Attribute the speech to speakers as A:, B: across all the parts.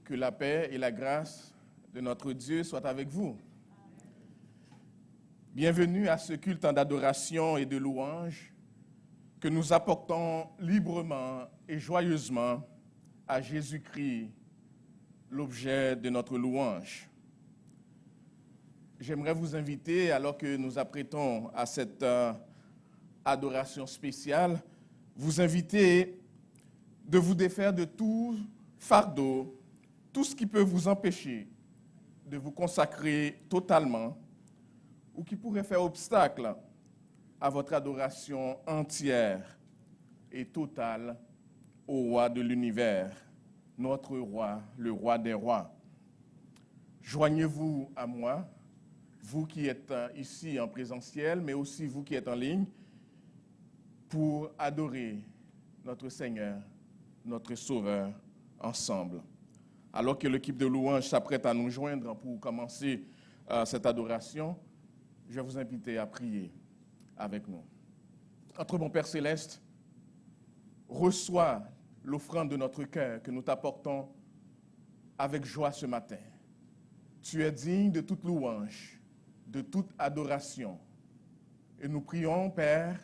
A: Que la paix et la grâce de notre Dieu soient avec vous. Bienvenue à ce culte d'adoration et de louange que nous apportons librement et joyeusement à Jésus-Christ, l'objet de notre louange. J'aimerais vous inviter, alors que nous apprêtons à cette adoration spéciale, vous inviter de vous défaire de tout fardeau, tout ce qui peut vous empêcher de vous consacrer totalement ou qui pourrait faire obstacle à votre adoration entière et totale au roi de l'univers, notre roi, le roi des rois. Joignez-vous à moi, vous qui êtes ici en présentiel, mais aussi vous qui êtes en ligne, pour adorer notre Seigneur, notre Sauveur, ensemble. Alors que l'équipe de louange s'apprête à nous joindre pour commencer cette adoration, je vais vous inviter à prier avec nous. Notre bon Père Céleste, reçois l'offrande de notre cœur que nous t'apportons avec joie ce matin. Tu es digne de toute louange, de toute adoration. Et nous prions, Père,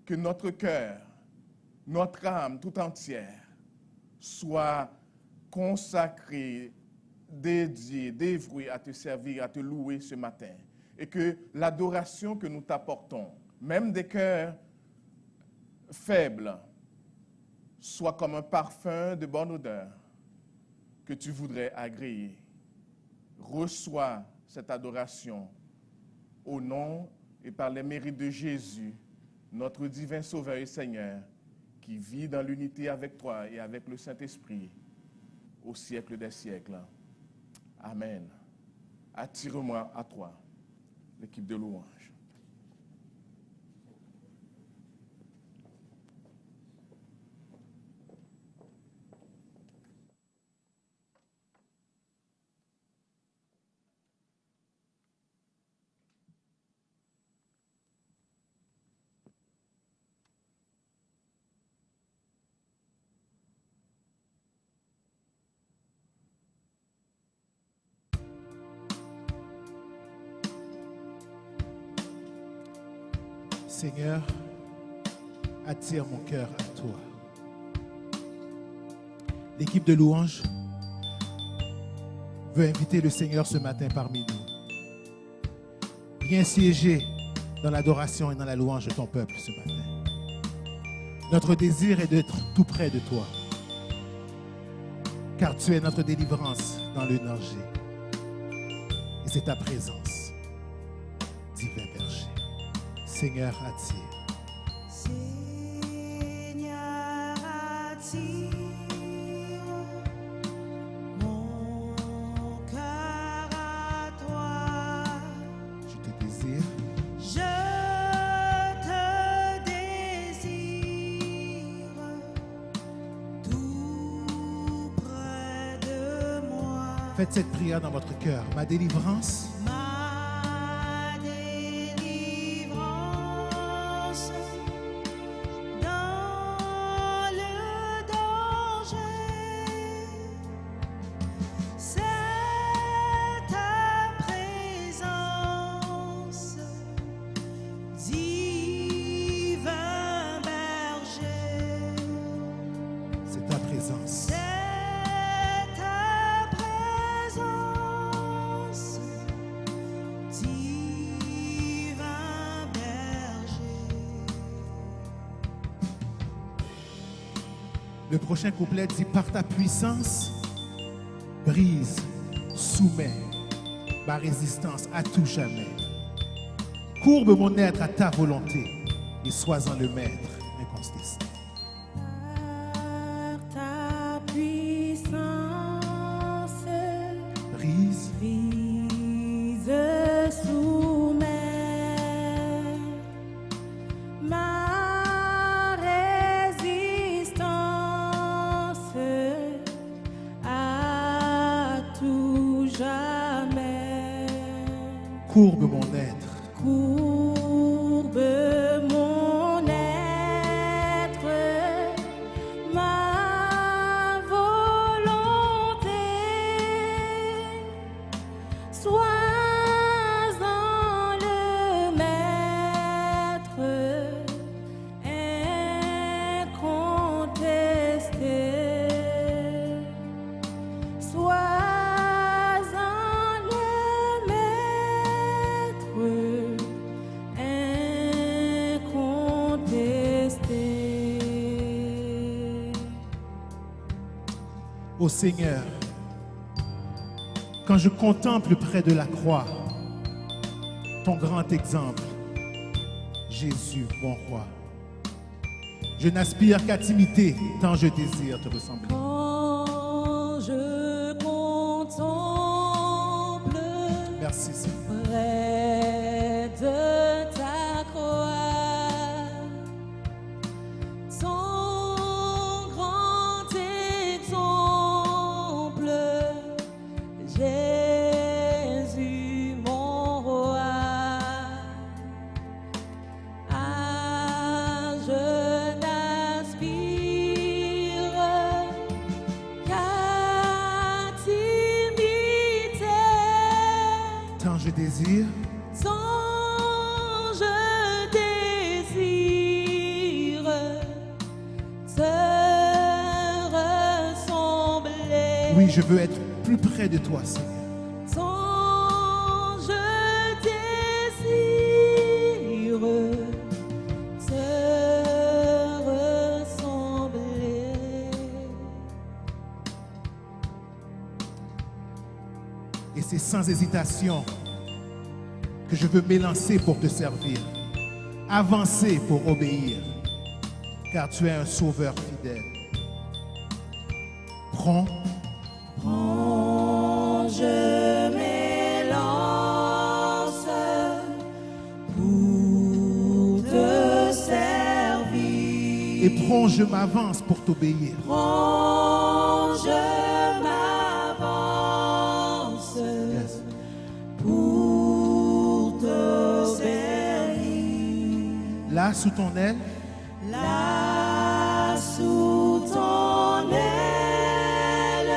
A: que notre cœur, notre âme tout entière soit consacré, dédié, dévoué à te servir, à te louer ce matin. Et que l'adoration que nous t'apportons, même des cœurs faibles, soit comme un parfum de bonne odeur que tu voudrais agréer. Reçois cette adoration au nom et par les mérites de Jésus, notre divin Sauveur et Seigneur, qui vit dans l'unité avec toi et avec le Saint-Esprit, au siècle des siècles. Amen. Attire-moi à toi, l'équipe de louange.
B: Seigneur, attire mon cœur à toi. L'équipe de louange veut inviter le Seigneur ce matin parmi nous. Viens siéger dans l'adoration et dans la louange de ton peuple ce matin. Notre désir est d'être tout près de toi, car tu es notre délivrance dans le danger. Et c'est ta présence, divin berger. Seigneur, attire.
C: Seigneur, attire mon cœur à toi.
B: Je te désire.
C: Je te désire tout près de moi.
B: Faites cette prière dans votre cœur. Ma délivrance. Le prochain couplet dit: par ta puissance, brise, soumets ma résistance à tout jamais. Courbe mon être à ta volonté et sois-en le maître incontesté.
C: Par ta puissance,
B: Brise,
C: soumets ma résistance à tout jamais.
B: courbe mon être.
C: Courbe mon être, ma volonté
B: Ô Seigneur, quand je contemple près de la croix ton grand exemple, Jésus, mon roi, je n'aspire qu'à t'imiter tant je désire te ressembler.
C: Quand je contemple
B: Merci Seigneur.
C: près de ta croix, ton grand exemple, Jésus mon roi. Ah, je n'aspire qu'à t'imiter.
B: Tant je désire
C: Tant je désire te ressembler.
B: oui, je veux être plus près de toi, Seigneur.
C: Tant je désire te ressembler.
B: Et c'est sans hésitation que je veux m'élancer pour te servir, avancer pour obéir, car tu es un sauveur fidèle. Prends,
C: Quand je m'élance pour te servir,
B: et prends, je m'avance pour t'obéir.
C: quand je m'avance
B: Yes.
C: pour te servir,
B: Là, sous ton aile,
C: là sous ton aile,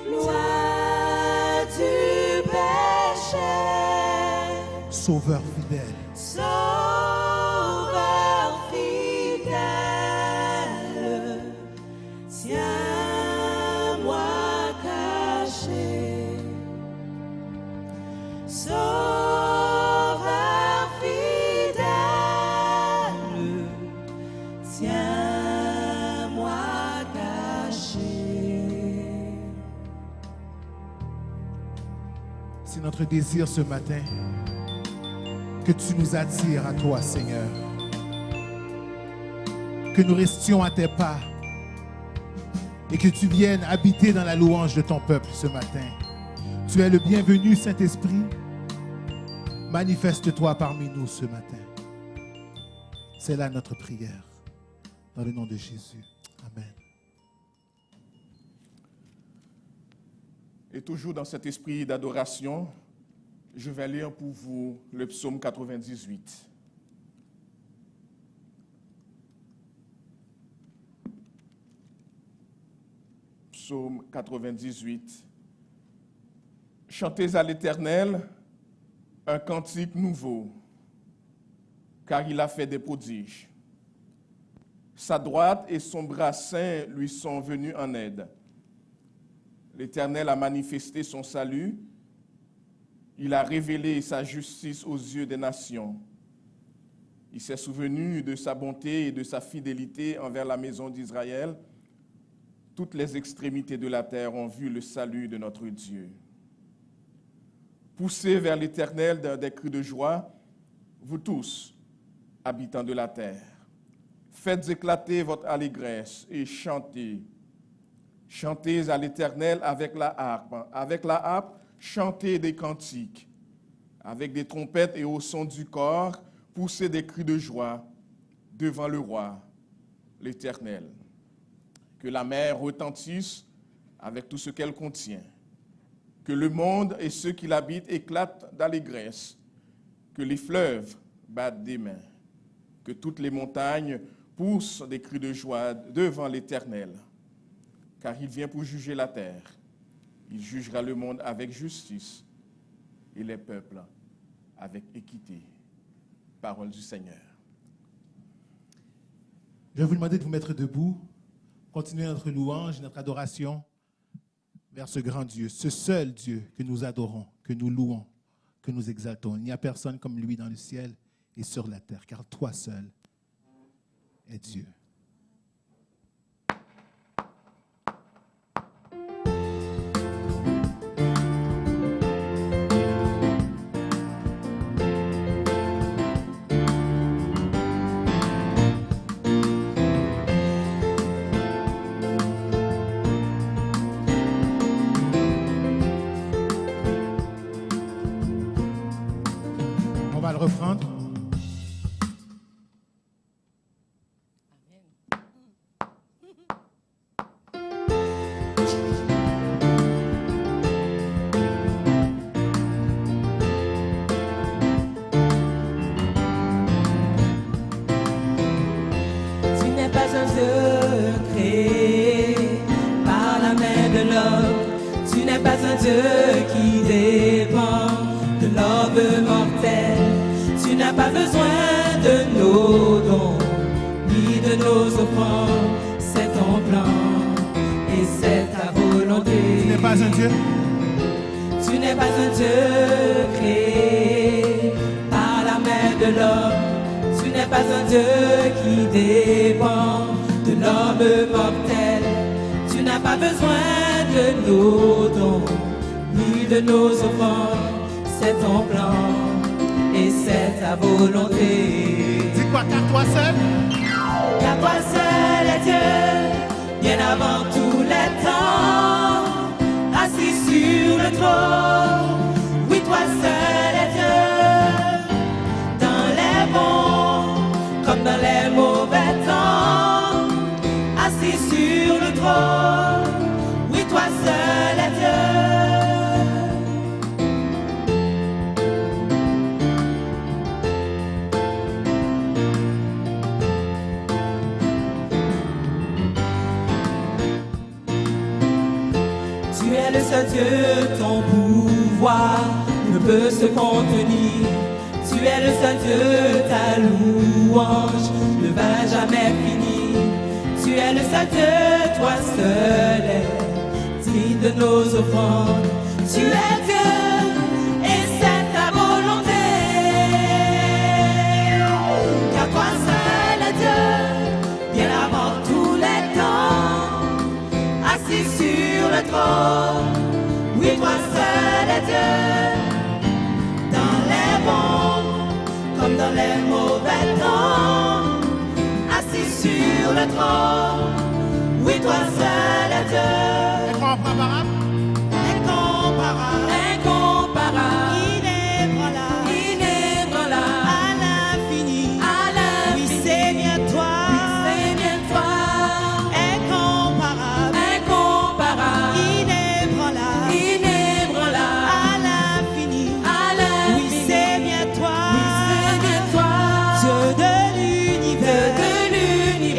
C: loin du péché,
B: sauveur fidèle,
C: Sauveur fidèle, tiens-moi caché. Sauveur fidèle, tiens-moi caché.
B: c'est notre désir ce matin que tu nous attires à toi, Seigneur. Que nous restions à tes pas et que tu viennes habiter dans la louange de ton peuple ce matin. Tu es le bienvenu, Saint-Esprit. Manifeste-toi parmi nous ce matin. C'est là notre prière. Dans le nom de Jésus. Amen.
A: Et toujours dans cet esprit d'adoration, je vais lire pour vous le psaume 98. Psaume 98. Chantez à l'Éternel un cantique nouveau, car il a fait des prodiges. Sa droite et son bras saint lui sont venus en aide. L'Éternel a manifesté son salut. Il a révélé sa justice aux yeux des nations. Il s'est souvenu de sa bonté et de sa fidélité envers la maison d'Israël. Toutes les extrémités de la terre ont vu le salut de notre Dieu. Poussez vers l'Éternel des cris de joie, vous tous, habitants de la terre. Faites éclater votre allégresse et chantez. Chantez à l'Éternel avec la harpe. Avec la harpe, chantez des cantiques. Avec des trompettes et au son du corps, poussez des cris de joie devant le roi, l'Éternel. Que la mer retentisse avec tout ce qu'elle contient. Que le monde et ceux qui l'habitent éclatent d'allégresse. Que les fleuves battent des mains. Que toutes les montagnes poussent des cris de joie devant l'Éternel. Car il vient pour juger la terre. Il jugera le monde avec justice et les peuples avec équité. Parole du Seigneur.
B: Je vais vous demander de vous mettre debout, continuer notre louange, notre adoration vers ce grand Dieu, ce seul Dieu que nous adorons, que nous louons, que nous exaltons. Il n'y a personne comme lui dans le ciel et sur la terre, car toi seul es Dieu.
C: n'es pas un Dieu qui dépend de l'homme mortel. Tu n'as pas besoin de nos dons, ni de nos offrandes. C'est ton plan et c'est ta volonté.
B: Tu n'es pas un Dieu.
C: Tu n'es pas un Dieu créé par la main de l'homme. Tu n'es pas un Dieu qui dépend de l'homme mortel. Tu n'as pas besoin de nos dons, ni de nos offrandes. C'est ton plan et c'est ta volonté.
B: Dis quoi, car toi seul?
C: Car toi seul est Dieu, bien avant tous les temps, assis sur le trône. Oui, toi seul est Dieu, dans les bons comme dans les mauvais temps, assis sur le trône. Oui, toi seul est Dieu. Tu es le seul Dieu, ton pouvoir ne peut se contenir. Tu es le seul Dieu, ta louange ne va jamais finir. Tu es le seul Dieu, toi seul est digne de nos offrandes. Tu es Dieu et c'est ta volonté. Car toi seul est Dieu, bien avant tous les temps, assis sur le trône. Oui, toi seul est Dieu, dans les bons comme dans les mauvais temps, assis sur le trône. Oui, toi seul est Dieu.
B: Incomparable.
C: Incomparable, incomparable, inébranlable, inébranlable, à l'infini, à l'infini. Oui, c'est bien toi, oui, c'est bien toi. Incomparable, incomparable, inébranlable, inébranlable, à l'infini, à l'infini. Oui, c'est bien toi, oui, c'est bien toi. Dieu de l'univers,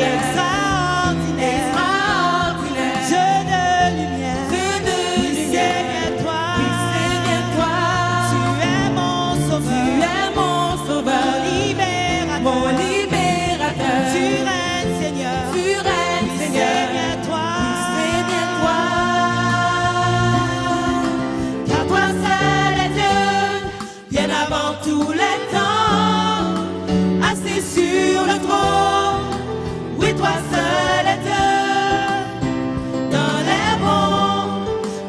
C: extraordinaire, extraordinaire. Dieu de lumière, Dieu de lumière. Oui, c'est bien toi, oui, c'est bien toi. Tu es mon sauveur, tu es mon sauveur, mon libérateur, tu règnes Seigneur, tu règnes oui, Seigneur. C'est bien toi, oui, c'est bien toi. Car toi seul est Dieu, bien avant tous les temps, assis sur le trône. Oui, toi seul est Dieu, dans les bons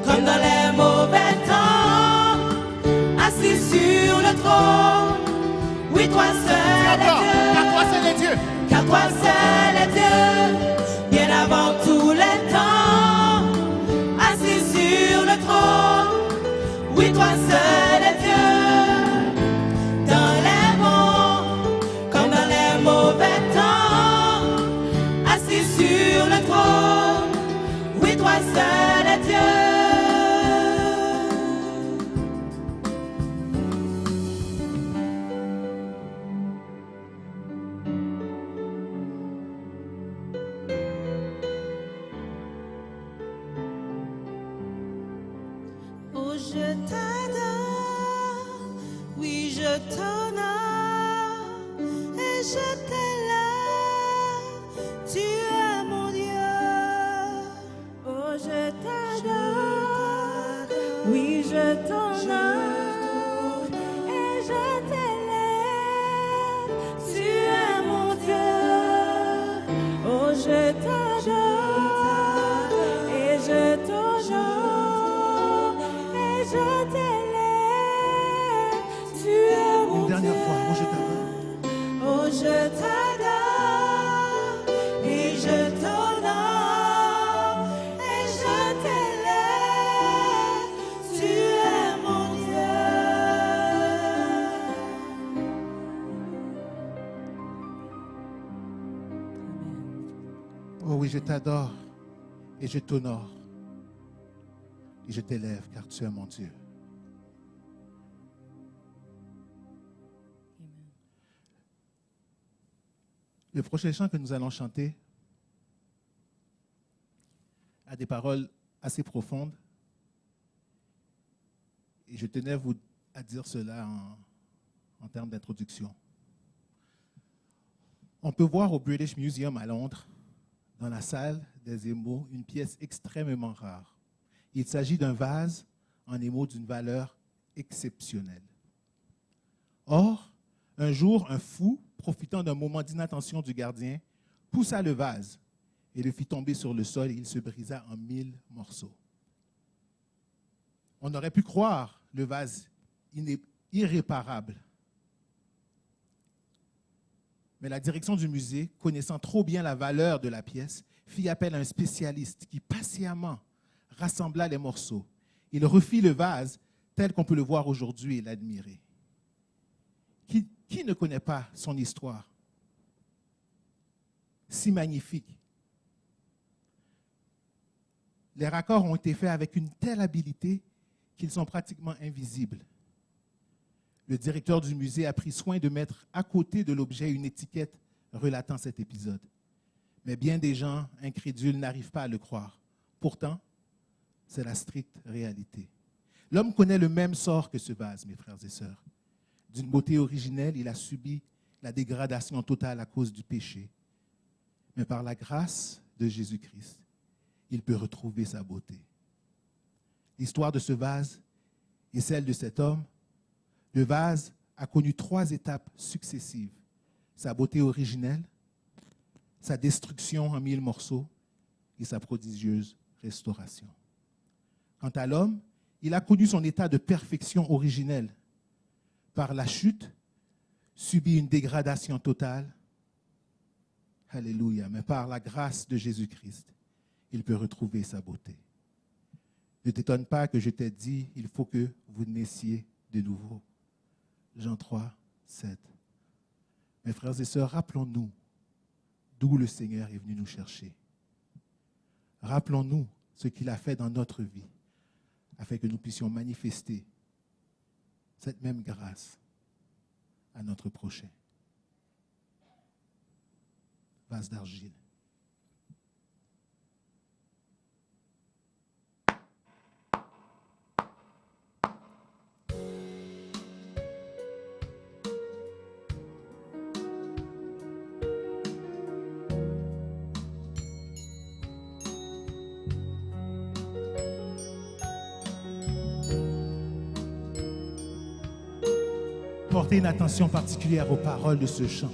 C: comme dans les mauvais temps, assis sur le trône. Oui, toi seul est Dieu.
B: Car toi seul est Dieu.
C: Car toi seul est Dieu, bien avant tous les temps, assis sur le trône. Oui, toi seul est Dieu, dans les bons comme dans les mauvais temps, assis sur le trône. Oui, toi seul est Dieu. Oh, je t'adore, oui, je t'honore et je t'élève. Tu es mon Dieu. Oh, je t'adore, oui, je t'honore et je t'élève. Tu es mon Dieu. Oh, je t'adore et je t'honore et je t'élève. Tu es mon
B: Une dernière
C: Dieu.
B: fois, moi je t'adore.
C: Oh, je t'adore et je t'honore et je t'élève. Tu es mon Dieu.
B: Oh oui, je t'adore et je t'honore et je t'élève car tu es mon Dieu. Le prochain chant que nous allons chanter a des paroles assez profondes. Et je tenais à dire cela en termes d'introduction. On peut voir au British Museum à Londres, dans la salle des émaux, une pièce extrêmement rare. Il s'agit d'un vase en émaux d'une valeur exceptionnelle. Or, un jour, un fou, profitant d'un moment d'inattention du gardien, poussa le vase et le fit tomber sur le sol et il se brisa en 1000 morceaux. On aurait pu croire le vase irréparable. Mais la direction du musée, connaissant trop bien la valeur de la pièce, fit appel à un spécialiste qui patiemment rassembla les morceaux. Il refit le vase tel qu'on peut le voir aujourd'hui et l'admirer. Qui ne connaît pas son histoire? Si magnifique. Les raccords ont été faits avec une telle habileté qu'ils sont pratiquement invisibles. Le directeur du musée a pris soin de mettre à côté de l'objet une étiquette relatant cet épisode. Mais bien des gens incrédules n'arrivent pas à le croire. Pourtant, c'est la stricte réalité. L'homme connaît le même sort que ce vase, mes frères et sœurs. D'une beauté originelle, il a subi la dégradation totale à cause du péché. Mais par la grâce de Jésus-Christ, il peut retrouver sa beauté. L'histoire de ce vase est celle de cet homme. Le vase a connu 3 étapes successives. Sa beauté originelle, sa destruction en 1000 morceaux et sa prodigieuse restauration. Quant à l'homme, il a connu son état de perfection originelle. Par la chute, subit une dégradation totale. Alléluia. Mais par la grâce de Jésus-Christ, il peut retrouver sa beauté. Ne t'étonne pas que je t'ai dit, il faut que vous naissiez de nouveau. Jean 3, 7. Mes frères et sœurs, rappelons-nous d'où le Seigneur est venu nous chercher. Rappelons-nous ce qu'il a fait dans notre vie, afin que nous puissions manifester cette même grâce à notre prochain. Vase d'argile. Portez une attention particulière aux paroles de ce chant.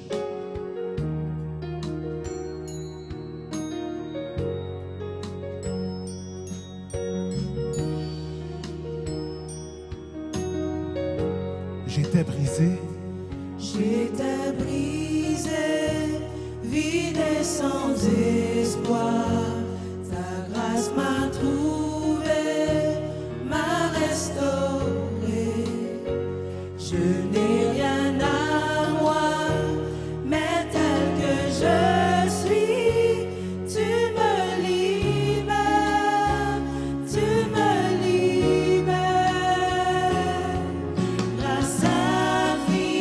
B: J'étais brisé.
C: J'étais brisé, vide et sans espoir. Ta grâce m'a trouvé, m'a restauré. Je n'ai rien à moi, mais tel que je suis, tu me libères, tu me libères. Grâce infinie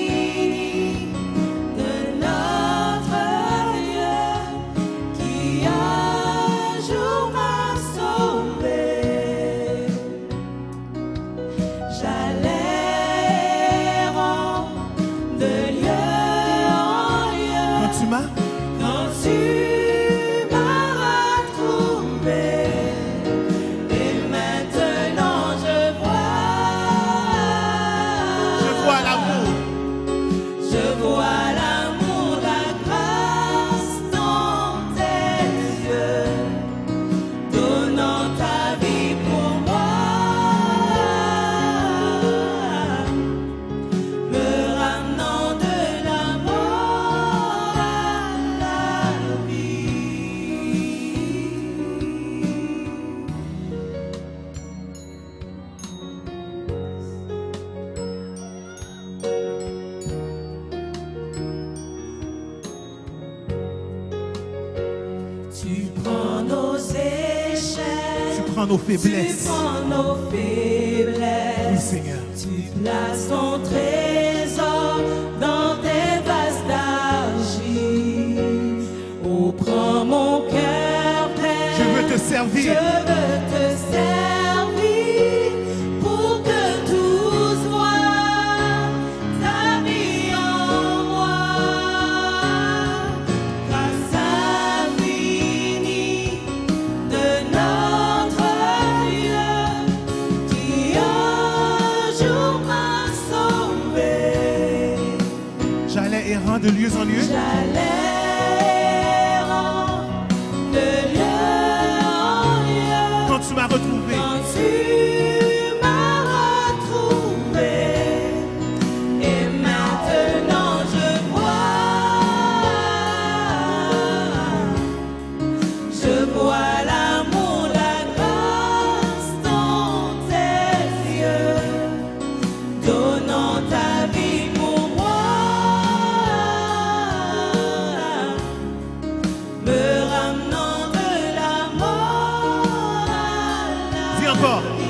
C: de notre Dieu qui un jour m'a sauvé. J'allais quand tu m'as retrouvé, et maintenant je vois l'amour, la grâce dans tes yeux, donnant ta vie pour moi, me ramenant de la mort à la vie. Tu prends nos échecs,
B: Tu prends nos faiblesses.
C: tu prends nos faiblesses.
B: Oui, Seigneur.
C: Tu places ton trésor dans tes vases d'argile. Oh, prends mon cœur, Père.
B: Je veux te servir.
C: Je veux te servir pour que tout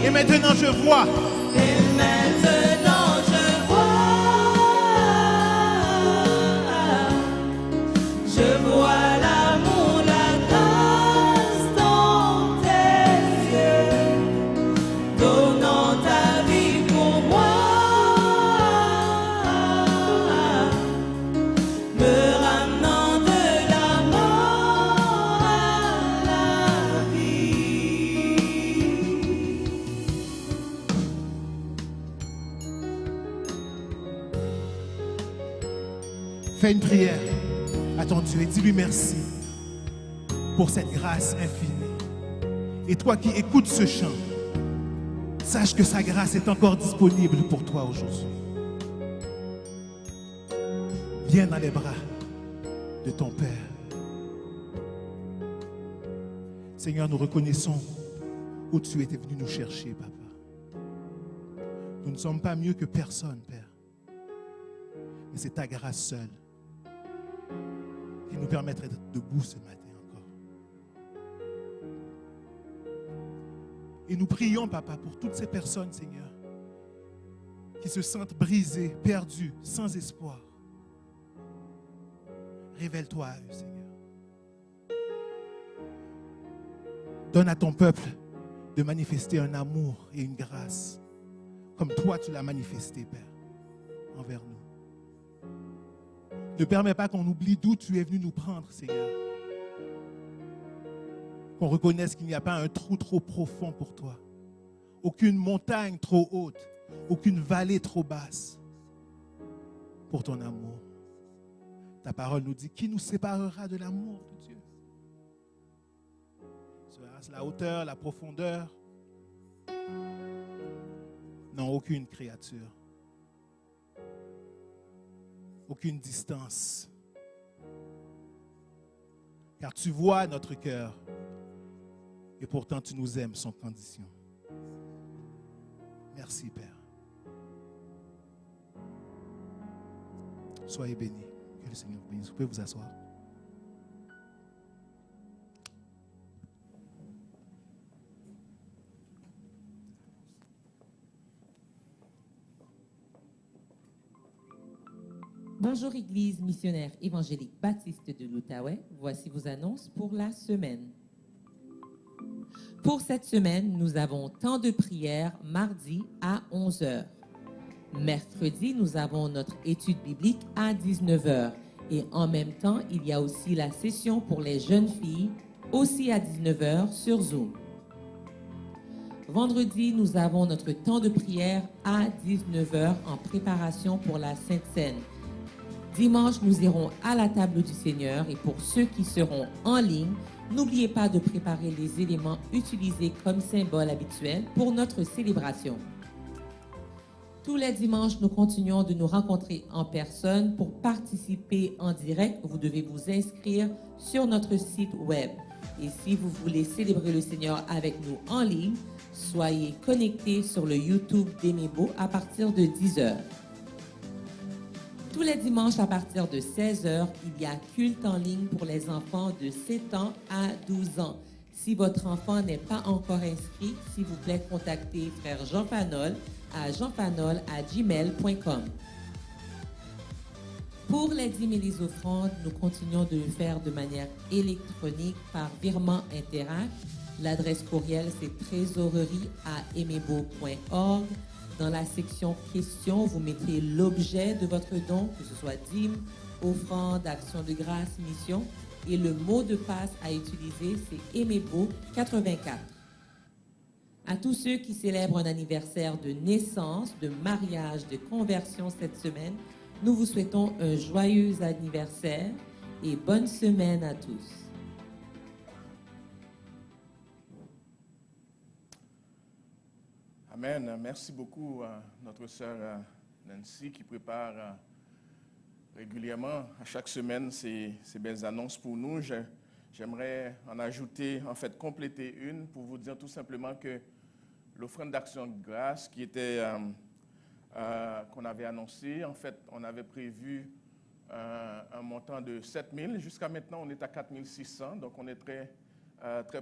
B: Et maintenant je vois.
C: Et maintenant je vois l'amour, la grâce dans tes yeux, donnant ta vie pour moi, me ramenant de la mort à la vie.
B: Fais une prière à ton Dieu et dis-lui merci pour cette grâce infinie. Et toi qui écoutes ce chant, sache que sa grâce est encore disponible pour toi aujourd'hui. Viens dans les bras de ton Père. Seigneur, nous reconnaissons où tu étais venu nous chercher, Papa. Nous ne sommes pas mieux que personne, Père. Mais c'est ta grâce seule qui nous permettrait d'être debout ce matin encore. Et nous prions, Papa, pour toutes ces personnes, Seigneur, qui se sentent brisées, perdues, sans espoir. Révèle-toi à eux, Seigneur. Donne à ton peuple de manifester un amour et une grâce, comme toi tu l'as manifesté, Père, envers nous. Ne permets pas qu'on oublie d'où tu es venu nous prendre, Seigneur. Qu'on reconnaisse qu'il n'y a pas un trou trop profond pour toi. Aucune montagne trop haute. Aucune vallée trop basse pour ton amour. Ta parole nous dit, qui nous séparera de l'amour de Dieu? Sera-ce la hauteur, la profondeur? Non, aucune créature. Aucune distance. Car tu vois notre cœur et pourtant tu nous aimes sans condition. Merci, Père. Soyez bénis. Que le Seigneur vous bénisse. Vous pouvez vous asseoir.
D: Bonjour Église missionnaire évangélique baptiste de l'Outaouais. Voici vos annonces pour la semaine. Pour cette semaine, nous avons temps de prière mardi à 11h. Mercredi, nous avons notre étude biblique à 19h. Et en même temps, il y a aussi la session pour les jeunes filles, aussi à 19h sur Zoom. Vendredi, nous avons notre temps de prière à 19h en préparation pour la Sainte Seine. Dimanche, nous irons à la table du Seigneur et pour ceux qui seront en ligne, n'oubliez pas de préparer les éléments utilisés comme symbole habituel pour notre célébration. Tous les dimanches, nous continuons de nous rencontrer en personne. Pour participer en direct, vous devez vous inscrire sur notre site web. Et si vous voulez célébrer le Seigneur avec nous en ligne, soyez connectés sur le YouTube d'Emebo à partir de 10h. Tous les dimanches à partir de 16h, il y a culte en ligne pour les enfants de 7 ans à 12 ans. Si votre enfant n'est pas encore inscrit, s'il vous plaît, contactez frère Jean Fanol à jeanfanol@gmail.com. Pour les dîmes et les offrandes, nous continuons de le faire de manière électronique par virement Interact. L'adresse courriel, c'est trésorerie@emebo.org. Dans la section questions, vous mettez l'objet de votre don, que ce soit dîme, offrande, action de grâce, mission. Et le mot de passe à utiliser, c'est Emebo 84. À tous ceux qui célèbrent un anniversaire de naissance, de mariage, de conversion cette semaine, nous vous souhaitons un joyeux anniversaire et bonne semaine à tous.
A: Amen. Merci beaucoup à notre sœur Nancy qui prépare régulièrement, à chaque semaine, ces belles annonces pour nous. J'aimerais en ajouter, en fait, compléter une pour vous dire tout simplement que l'offrande d'action de grâce qui était, qu'on avait annoncée, en fait, on avait prévu un montant de 7 000. Jusqu'à maintenant, on est à 4 600, donc on est très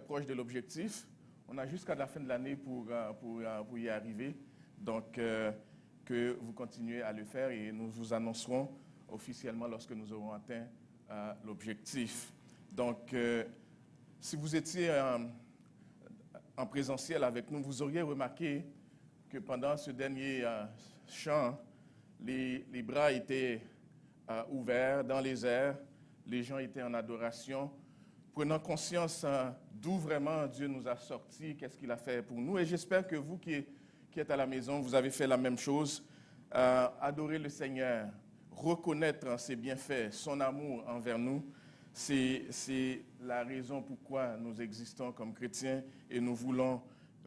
A: proche de l'objectif. On a jusqu'à la fin de l'année pour y arriver. Donc, que vous continuez à le faire et nous vous annoncerons officiellement lorsque nous aurons atteint l'objectif. Donc, si vous étiez en présentiel avec nous, vous auriez remarqué que pendant ce dernier chant, les bras étaient ouverts dans les airs, les gens étaient en adoration, prenant conscience d'où vraiment Dieu nous a sortis, qu'est-ce qu'il a fait pour nous. Et j'espère que vous qui êtes à la maison, vous avez fait la même chose, adorer le Seigneur, reconnaître ses bienfaits, son amour envers nous. C'est la raison pourquoi nous existons comme chrétiens et nous voulons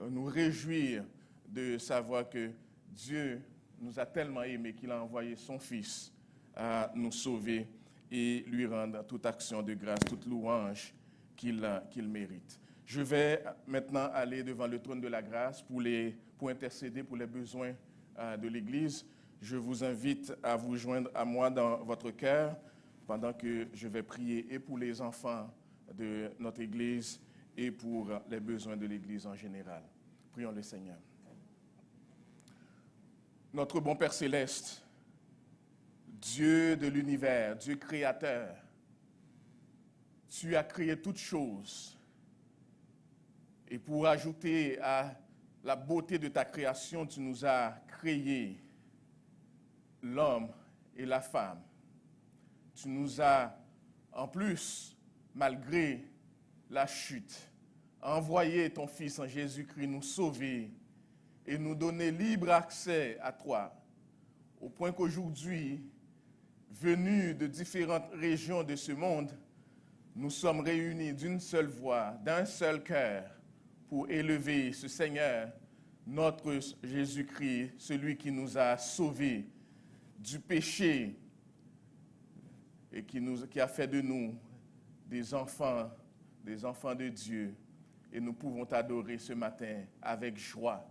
A: nous réjouir de savoir que Dieu nous a tellement aimés qu'il a envoyé son Fils à nous sauver et lui rendre toute action de grâce, toute louange qu'il mérite. Je vais maintenant aller devant le trône de la grâce pour intercéder pour les besoins de l'Église. Je vous invite à vous joindre à moi dans votre cœur pendant que je vais prier et pour les enfants de notre Église et pour les besoins de l'Église en général. Prions le Seigneur. Notre bon Père céleste, Dieu de l'univers, Dieu créateur, tu as créé toutes choses. Et pour ajouter à la beauté de ta création, tu nous as créé l'homme et la femme. Tu nous as, en plus, malgré la chute, envoyé ton Fils en Jésus-Christ nous sauver et nous donner libre accès à toi, au point qu'aujourd'hui, venus de différentes régions de ce monde, nous sommes réunis d'une seule voix, d'un seul cœur, pour élever ce Seigneur, notre Jésus-Christ, celui qui nous a sauvés du péché et qui a fait de nous des enfants de Dieu. Et nous pouvons t'adorer ce matin avec joie.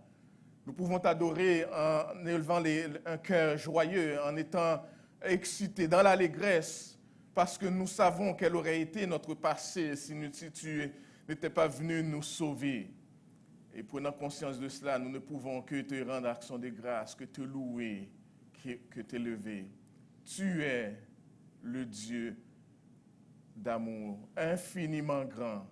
A: Nous pouvons t'adorer en élevant un cœur joyeux, en étant excités dans l'allégresse, parce que nous savons quel aurait été notre passé si tu n'étais pas venu nous sauver. Et prenant conscience de cela, nous ne pouvons que te rendre action de grâce, que te louer, que t'élever. Tu es le Dieu d'amour, infiniment grand,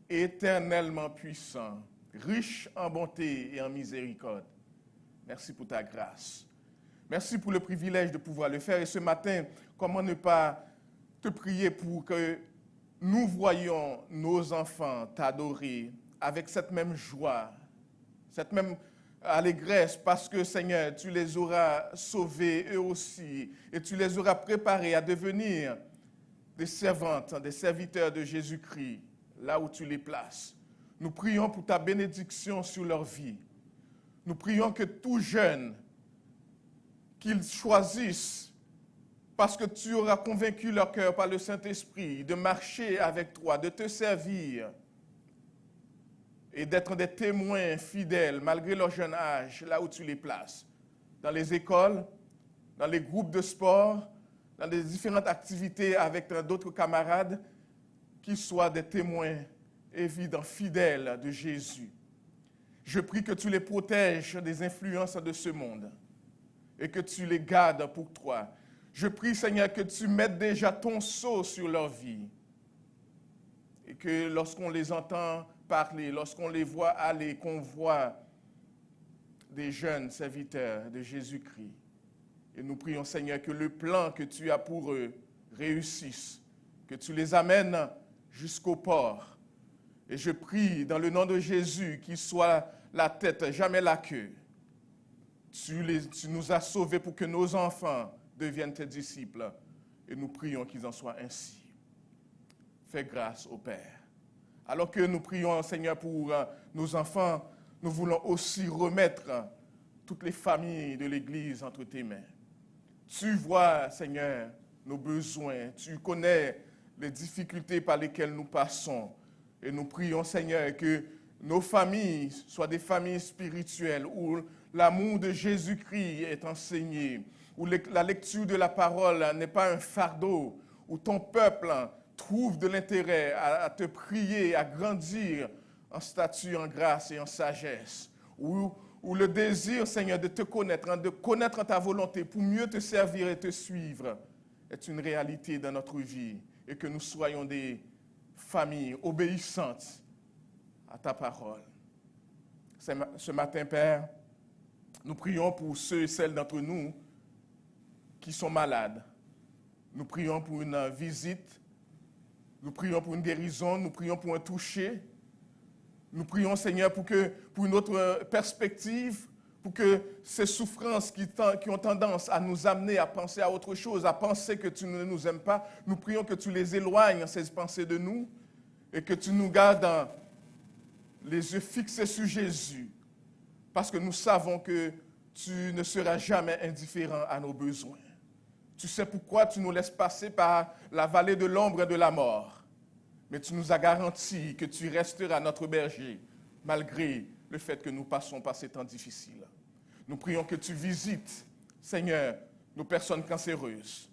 A: éternellement puissant, riche en bonté et en miséricorde. Merci pour ta grâce. Merci pour le privilège de pouvoir le faire. Et ce matin, comment ne pas te prier pour que nous voyions nos enfants t'adorer avec cette même joie, cette même allégresse, parce que, Seigneur, tu les auras sauvés eux aussi, et tu les auras préparés à devenir des servantes, des serviteurs de Jésus-Christ, là où tu les places. Nous prions pour ta bénédiction sur leur vie. Nous prions que tout jeune, qu'ils choisissent, parce que tu auras convaincu leur cœur par le Saint-Esprit, de marcher avec toi, de te servir, et d'être des témoins fidèles, malgré leur jeune âge, là où tu les places. Dans les écoles, dans les groupes de sport, dans les différentes activités avec d'autres camarades, qu'ils soient des témoins évidents, fidèles de Jésus. Je prie que tu les protèges des influences de ce monde et que tu les gardes pour toi. Je prie, Seigneur, que tu mettes déjà ton sceau sur leur vie et que lorsqu'on les entend parler, lorsqu'on les voit aller, qu'on voit des jeunes serviteurs de Jésus-Christ. Et nous prions, Seigneur, que le plan que tu as pour eux réussisse, que tu les amènes jusqu'au port. Et je prie dans le nom de Jésus qu'ils soient la tête, jamais la queue. Tu nous as sauvés pour que nos enfants deviennent tes disciples. Et nous prions qu'ils en soient ainsi. Fais grâce au Père. Alors que nous prions, Seigneur, pour nos enfants, nous voulons aussi remettre toutes les familles de l'Église entre tes mains. Tu vois, Seigneur, nos besoins. Tu connais les difficultés par lesquelles nous passons. Et nous prions, Seigneur, que nos familles soient des familles spirituelles où l'amour de Jésus-Christ est enseigné, où la lecture de la parole n'est pas un fardeau, où ton peuple trouve de l'intérêt à te prier, à grandir en stature, en grâce et en sagesse, où le désir, Seigneur, de te connaître, de connaître ta volonté pour mieux te servir et te suivre, est une réalité dans notre vie et que nous soyons des familles obéissantes à ta parole. Ce matin, Père, nous prions pour ceux et celles d'entre nous qui sont malades. Nous prions pour une visite, nous prions pour une guérison, nous prions pour un toucher. Nous prions, Seigneur, pour une autre perspective, pour que ces souffrances qui ont tendance à nous amener à penser à autre chose, à penser que tu ne nous aimes pas, nous prions que tu les éloignes, ces pensées de nous, et que tu nous gardes dans les yeux fixés sur Jésus, parce que nous savons que tu ne seras jamais indifférent à nos besoins. Tu sais pourquoi tu nous laisses passer par la vallée de l'ombre de la mort. Mais tu nous as garanti que tu resteras notre berger, malgré le fait que nous passons par ces temps difficiles. Nous prions que tu visites, Seigneur, nos personnes cancéreuses,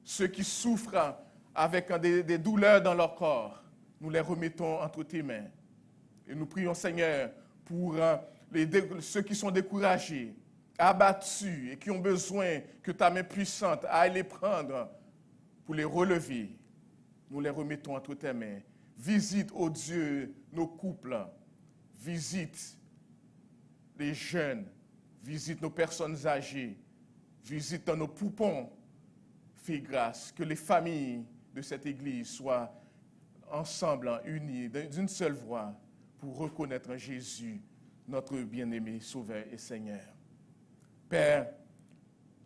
A: ceux qui souffrent avec des douleurs dans leur corps. Nous les remettons entre tes mains. Et nous prions, Seigneur, pour ceux qui sont découragés, abattus et qui ont besoin que ta main puissante aille les prendre pour les relever. Nous les remettons entre tes mains. Visite, ô Dieu, nos couples. Visite les jeunes. Visite nos personnes âgées. Visite nos poupons. Fais grâce que les familles de cette Église soient ensemble, unies, d'une seule voix, pour reconnaître Jésus, notre bien-aimé Sauveur et Seigneur. Père,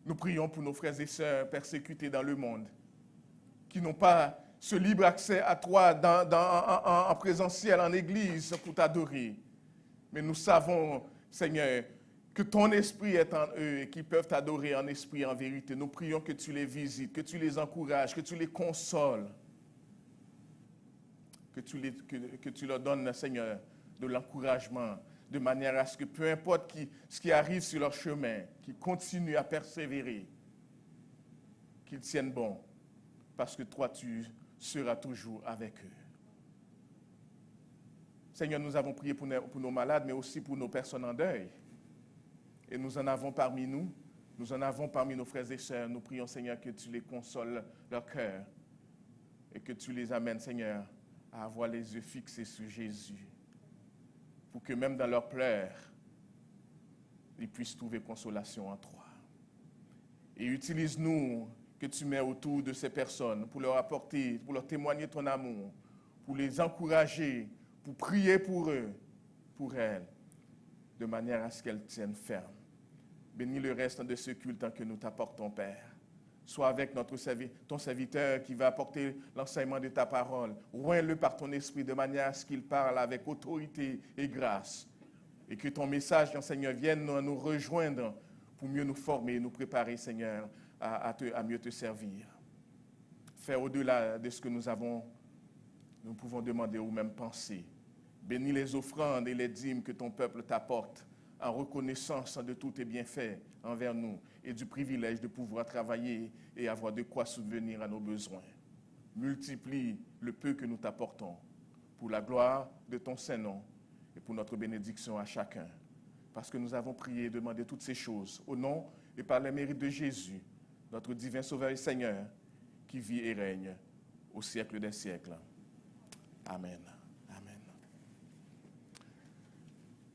A: nous prions pour nos frères et sœurs persécutés dans le monde, qui n'ont pas ce libre accès à toi en présentiel, en Église, pour t'adorer. Mais nous savons, Seigneur, que ton esprit est en eux et qu'ils peuvent t'adorer en esprit et en vérité. Nous prions que tu les visites, que tu les encourages, que tu les consoles, que tu leur donnes, Seigneur, de l'encouragement, de manière à ce que peu importe ce qui arrive sur leur chemin, qu'ils continuent à persévérer, qu'ils tiennent bon, parce que toi, tu seras toujours avec eux. Seigneur, nous avons prié pour nos malades, mais aussi pour nos personnes en deuil. Et nous en avons parmi nous, nous en avons parmi nos frères et sœurs. Nous prions, Seigneur, que tu les consoles leur cœur et que tu les amènes, Seigneur, à avoir les yeux fixés sur Jésus, pour que même dans leurs pleurs, ils puissent trouver consolation en toi. Et utilise-nous que tu mets autour de ces personnes pour leur apporter, pour leur témoigner ton amour, pour les encourager, pour prier pour eux, pour elles, de manière à ce qu'elles tiennent ferme. Bénis le reste de ce culte que nous t'apportons, Père. Sois avec ton serviteur qui va apporter l'enseignement de ta parole. Oins-le par ton esprit de manière à ce qu'il parle avec autorité et grâce. Et que ton message, Seigneur, vienne nous rejoindre pour mieux nous former, nous préparer, Seigneur, à mieux te servir. Fais au-delà de ce que nous pouvons demander ou même penser. Bénis les offrandes et les dîmes que ton peuple t'apporte en reconnaissance de tous tes bienfaits envers nous et du privilège de pouvoir travailler et avoir de quoi subvenir à nos besoins. Multiplie le peu que nous t'apportons pour la gloire de ton Saint-Nom et pour notre bénédiction à chacun. Parce que nous avons prié et demandé toutes ces choses au nom et par les mérites de Jésus, notre divin Sauveur et Seigneur, qui vit et règne au siècle des siècles. Amen. Amen.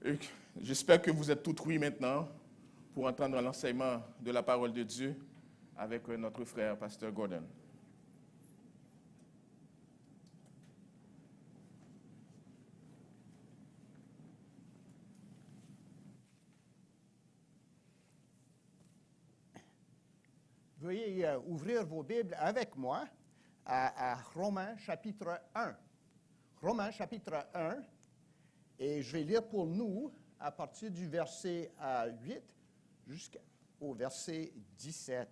A: Et j'espère que vous êtes tous ouïs maintenant pour entendre l'enseignement de la parole de Dieu avec notre frère, Pasteur Gordon.
E: Veuillez ouvrir vos Bibles avec moi à Romains chapitre 1. Romains chapitre 1, et je vais lire pour nous à partir du verset 8 jusqu'au verset 17.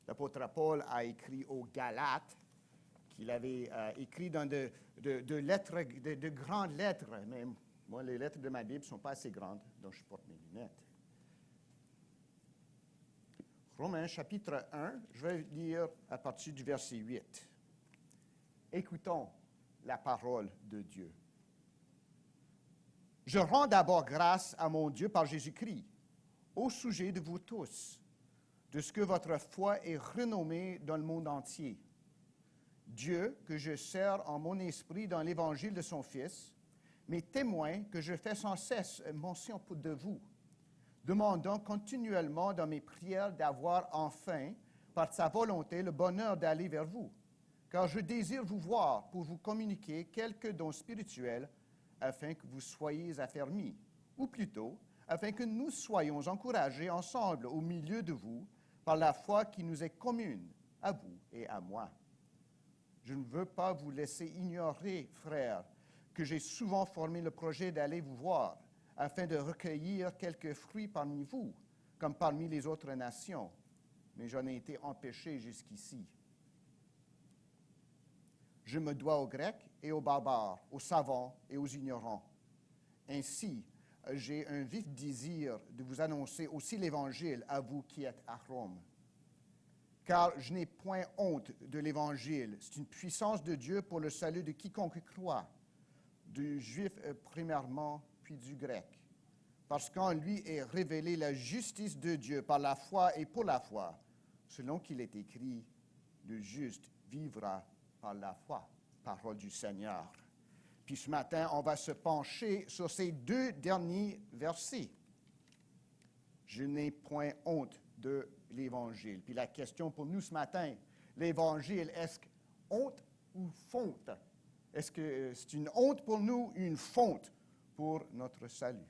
E: L'apôtre Paul a écrit aux Galates qu'il avait écrit dans de lettres, de grandes lettres. Mais moi, les lettres de ma Bible ne sont pas assez grandes, donc je porte mes lunettes. Romains chapitre 1, je vais lire à partir du verset 8. Écoutons la parole de Dieu. Je rends d'abord grâce à mon Dieu par Jésus-Christ, au sujet de vous tous, de ce que votre foi est renommée dans le monde entier. Dieu, que je sers en mon esprit dans l'évangile de son Fils, mes témoins que je fais sans cesse mention de vous, demandant continuellement dans mes prières d'avoir enfin, par sa volonté, le bonheur d'aller vers vous, car je désire vous voir pour vous communiquer quelques dons spirituels afin que vous soyez affermis, ou plutôt, afin que nous soyons encouragés ensemble au milieu de vous par la foi qui nous est commune, à vous et à moi. Je ne veux pas vous laisser ignorer, frères, que j'ai souvent formé le projet d'aller vous voir, afin de recueillir quelques fruits parmi vous, comme parmi les autres nations, mais j'en ai été empêché jusqu'ici. Je me dois aux Grecs et aux barbares, aux savants et aux ignorants. Ainsi, j'ai un vif désir de vous annoncer aussi l'Évangile à vous qui êtes à Rome. Car je n'ai point honte de l'Évangile. C'est une puissance de Dieu pour le salut de quiconque croit, du juif premièrement, puis du grec. Parce qu'en lui est révélée la justice de Dieu par la foi et pour la foi, selon qu'il est écrit, le juste vivra par la foi, parole du Seigneur. Puis ce matin, on va se pencher sur ces deux derniers versets. Je n'ai point honte de l'Évangile. Puis la question pour nous ce matin, l'Évangile, est-ce honte ou fonte? Est-ce que c'est une honte pour nous, une fonte pour notre salut?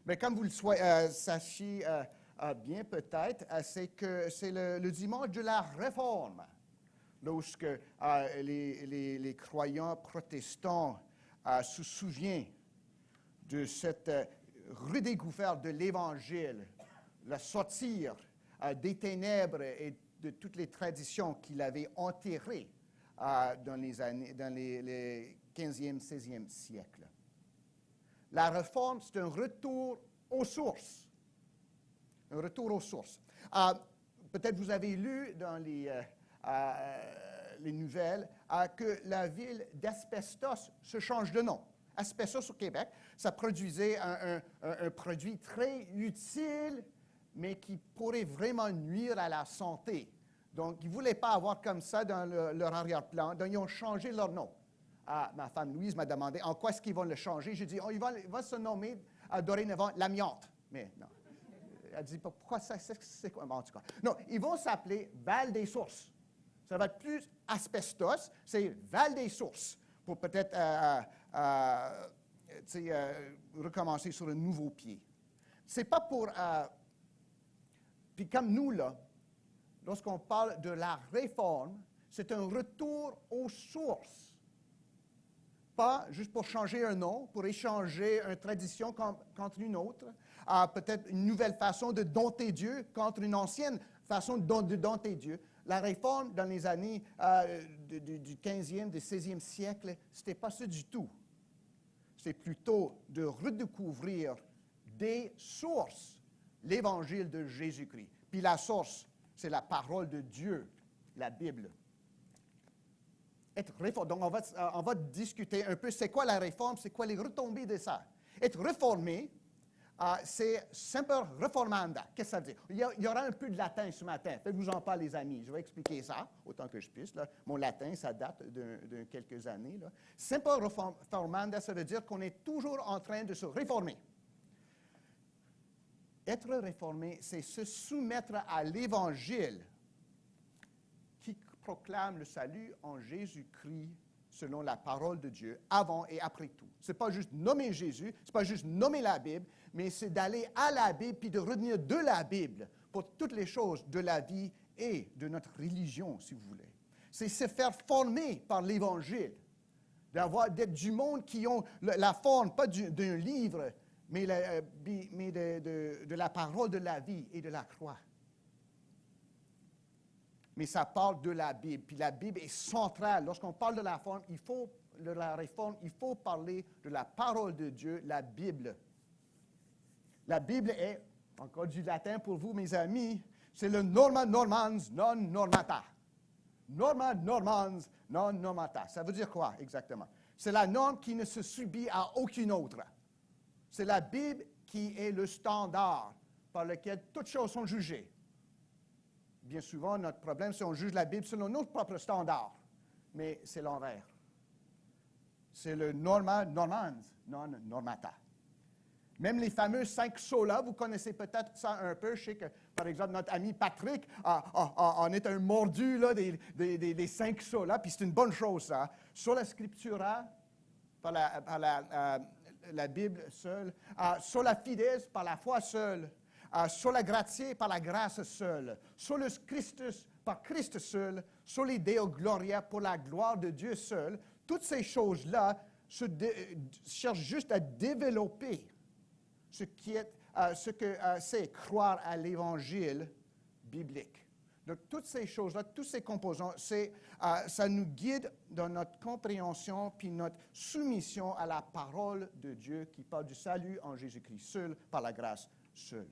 E: Mais comme vous le sachiez bien peut-être, c'est que c'est le dimanche de la Réforme, lorsque les croyants protestants se souviennent de cette redécouverte de l'Évangile, la sortir des ténèbres et de toutes les traditions qu'il avait enterrées dans les 15e, 16e siècles. La Réforme, c'est un retour aux sources. Un retour aux sources. Peut-être vous avez lu dans les nouvelles que la ville d'Asbestos se change de nom. Asbestos au Québec, ça produisait un produit très utile, mais qui pourrait vraiment nuire à la santé. Donc, ils ne voulaient pas avoir comme ça dans leur arrière-plan, donc ils ont changé leur nom. Ma femme Louise m'a demandé en quoi est-ce qu'ils vont le changer. J'ai dit, il va se nommer dorénavant l'amiante. Mais non. Elle dit, pourquoi ça? C'est quoi? Bon, en tout cas. Non, ils vont s'appeler Val des Sources. Ça va être plus Asbestos, c'est Val des Sources, pour peut-être recommencer sur un nouveau pied. C'est pas pour... puis comme nous, là, lorsqu'on parle de la Réforme, c'est un retour aux sources. Pas juste pour changer un nom, pour échanger une tradition contre une autre, peut-être une nouvelle façon de dompter Dieu contre une ancienne façon de dompter Dieu. La Réforme, dans les années du 15e, du 16e siècle, ce n'était pas ça du tout. C'est plutôt de redécouvrir des sources, l'Évangile de Jésus-Christ. Puis la source, c'est la parole de Dieu, la Bible. Être réformé. Donc, on va discuter un peu c'est quoi la réforme, c'est quoi les retombées de ça. Être réformé, c'est semper reformanda. Qu'est-ce que ça veut dire? Il y aura un peu de latin ce matin. Faites-vous-en pas, les amis. Je vais expliquer ça autant que je puisse. Là. Mon latin, ça date de quelques années. Là. Semper reformanda, ça veut dire qu'on est toujours en train de se réformer. Être réformé, c'est se soumettre à l'Évangile qui proclame le salut en Jésus-Christ selon la parole de Dieu, avant et après tout. Ce n'est pas juste nommer Jésus, ce n'est pas juste nommer la Bible, mais c'est d'aller à la Bible puis de retenir de la Bible pour toutes les choses de la vie et de notre religion, si vous voulez. C'est se faire former par l'Évangile, d'être du monde qui ont la forme, pas d'un livre, mais de la parole de la vie et de la croix. Mais ça parle de la Bible. Puis la Bible est centrale. Lorsqu'on parle de la réforme, il faut parler de la parole de Dieu, la Bible. La Bible est, encore du latin pour vous, mes amis, C'est le norma normans non normata. Norma normans non normata. Ça veut dire quoi exactement? C'est la norme qui ne se subit à aucune autre. C'est la Bible qui est le standard par lequel toutes choses sont jugées. Bien souvent, notre problème, c'est qu'on juge la Bible selon nos propres standards. Mais c'est l'envers. C'est le norma normans non normata. Même les fameux 5 solas, vous connaissez peut-être ça un peu. Je sais que, par exemple, notre ami Patrick en est un mordu là, des 5 solas, puis c'est une bonne chose, ça. Sola scriptura, par la Bible seule. Sola fides, par la foi seule. Sola gratiae, par la grâce seule. Solus Christus, par Christ seul. Soli Deo gloria, pour la gloire de Dieu seul. Toutes ces choses-là cherchent juste à développer ce que c'est croire à l'Évangile biblique. Donc, toutes ces choses-là, tous ces composants, ça nous guide dans notre compréhension puis notre soumission à la parole de Dieu qui parle du salut en Jésus-Christ seul, par la grâce seule.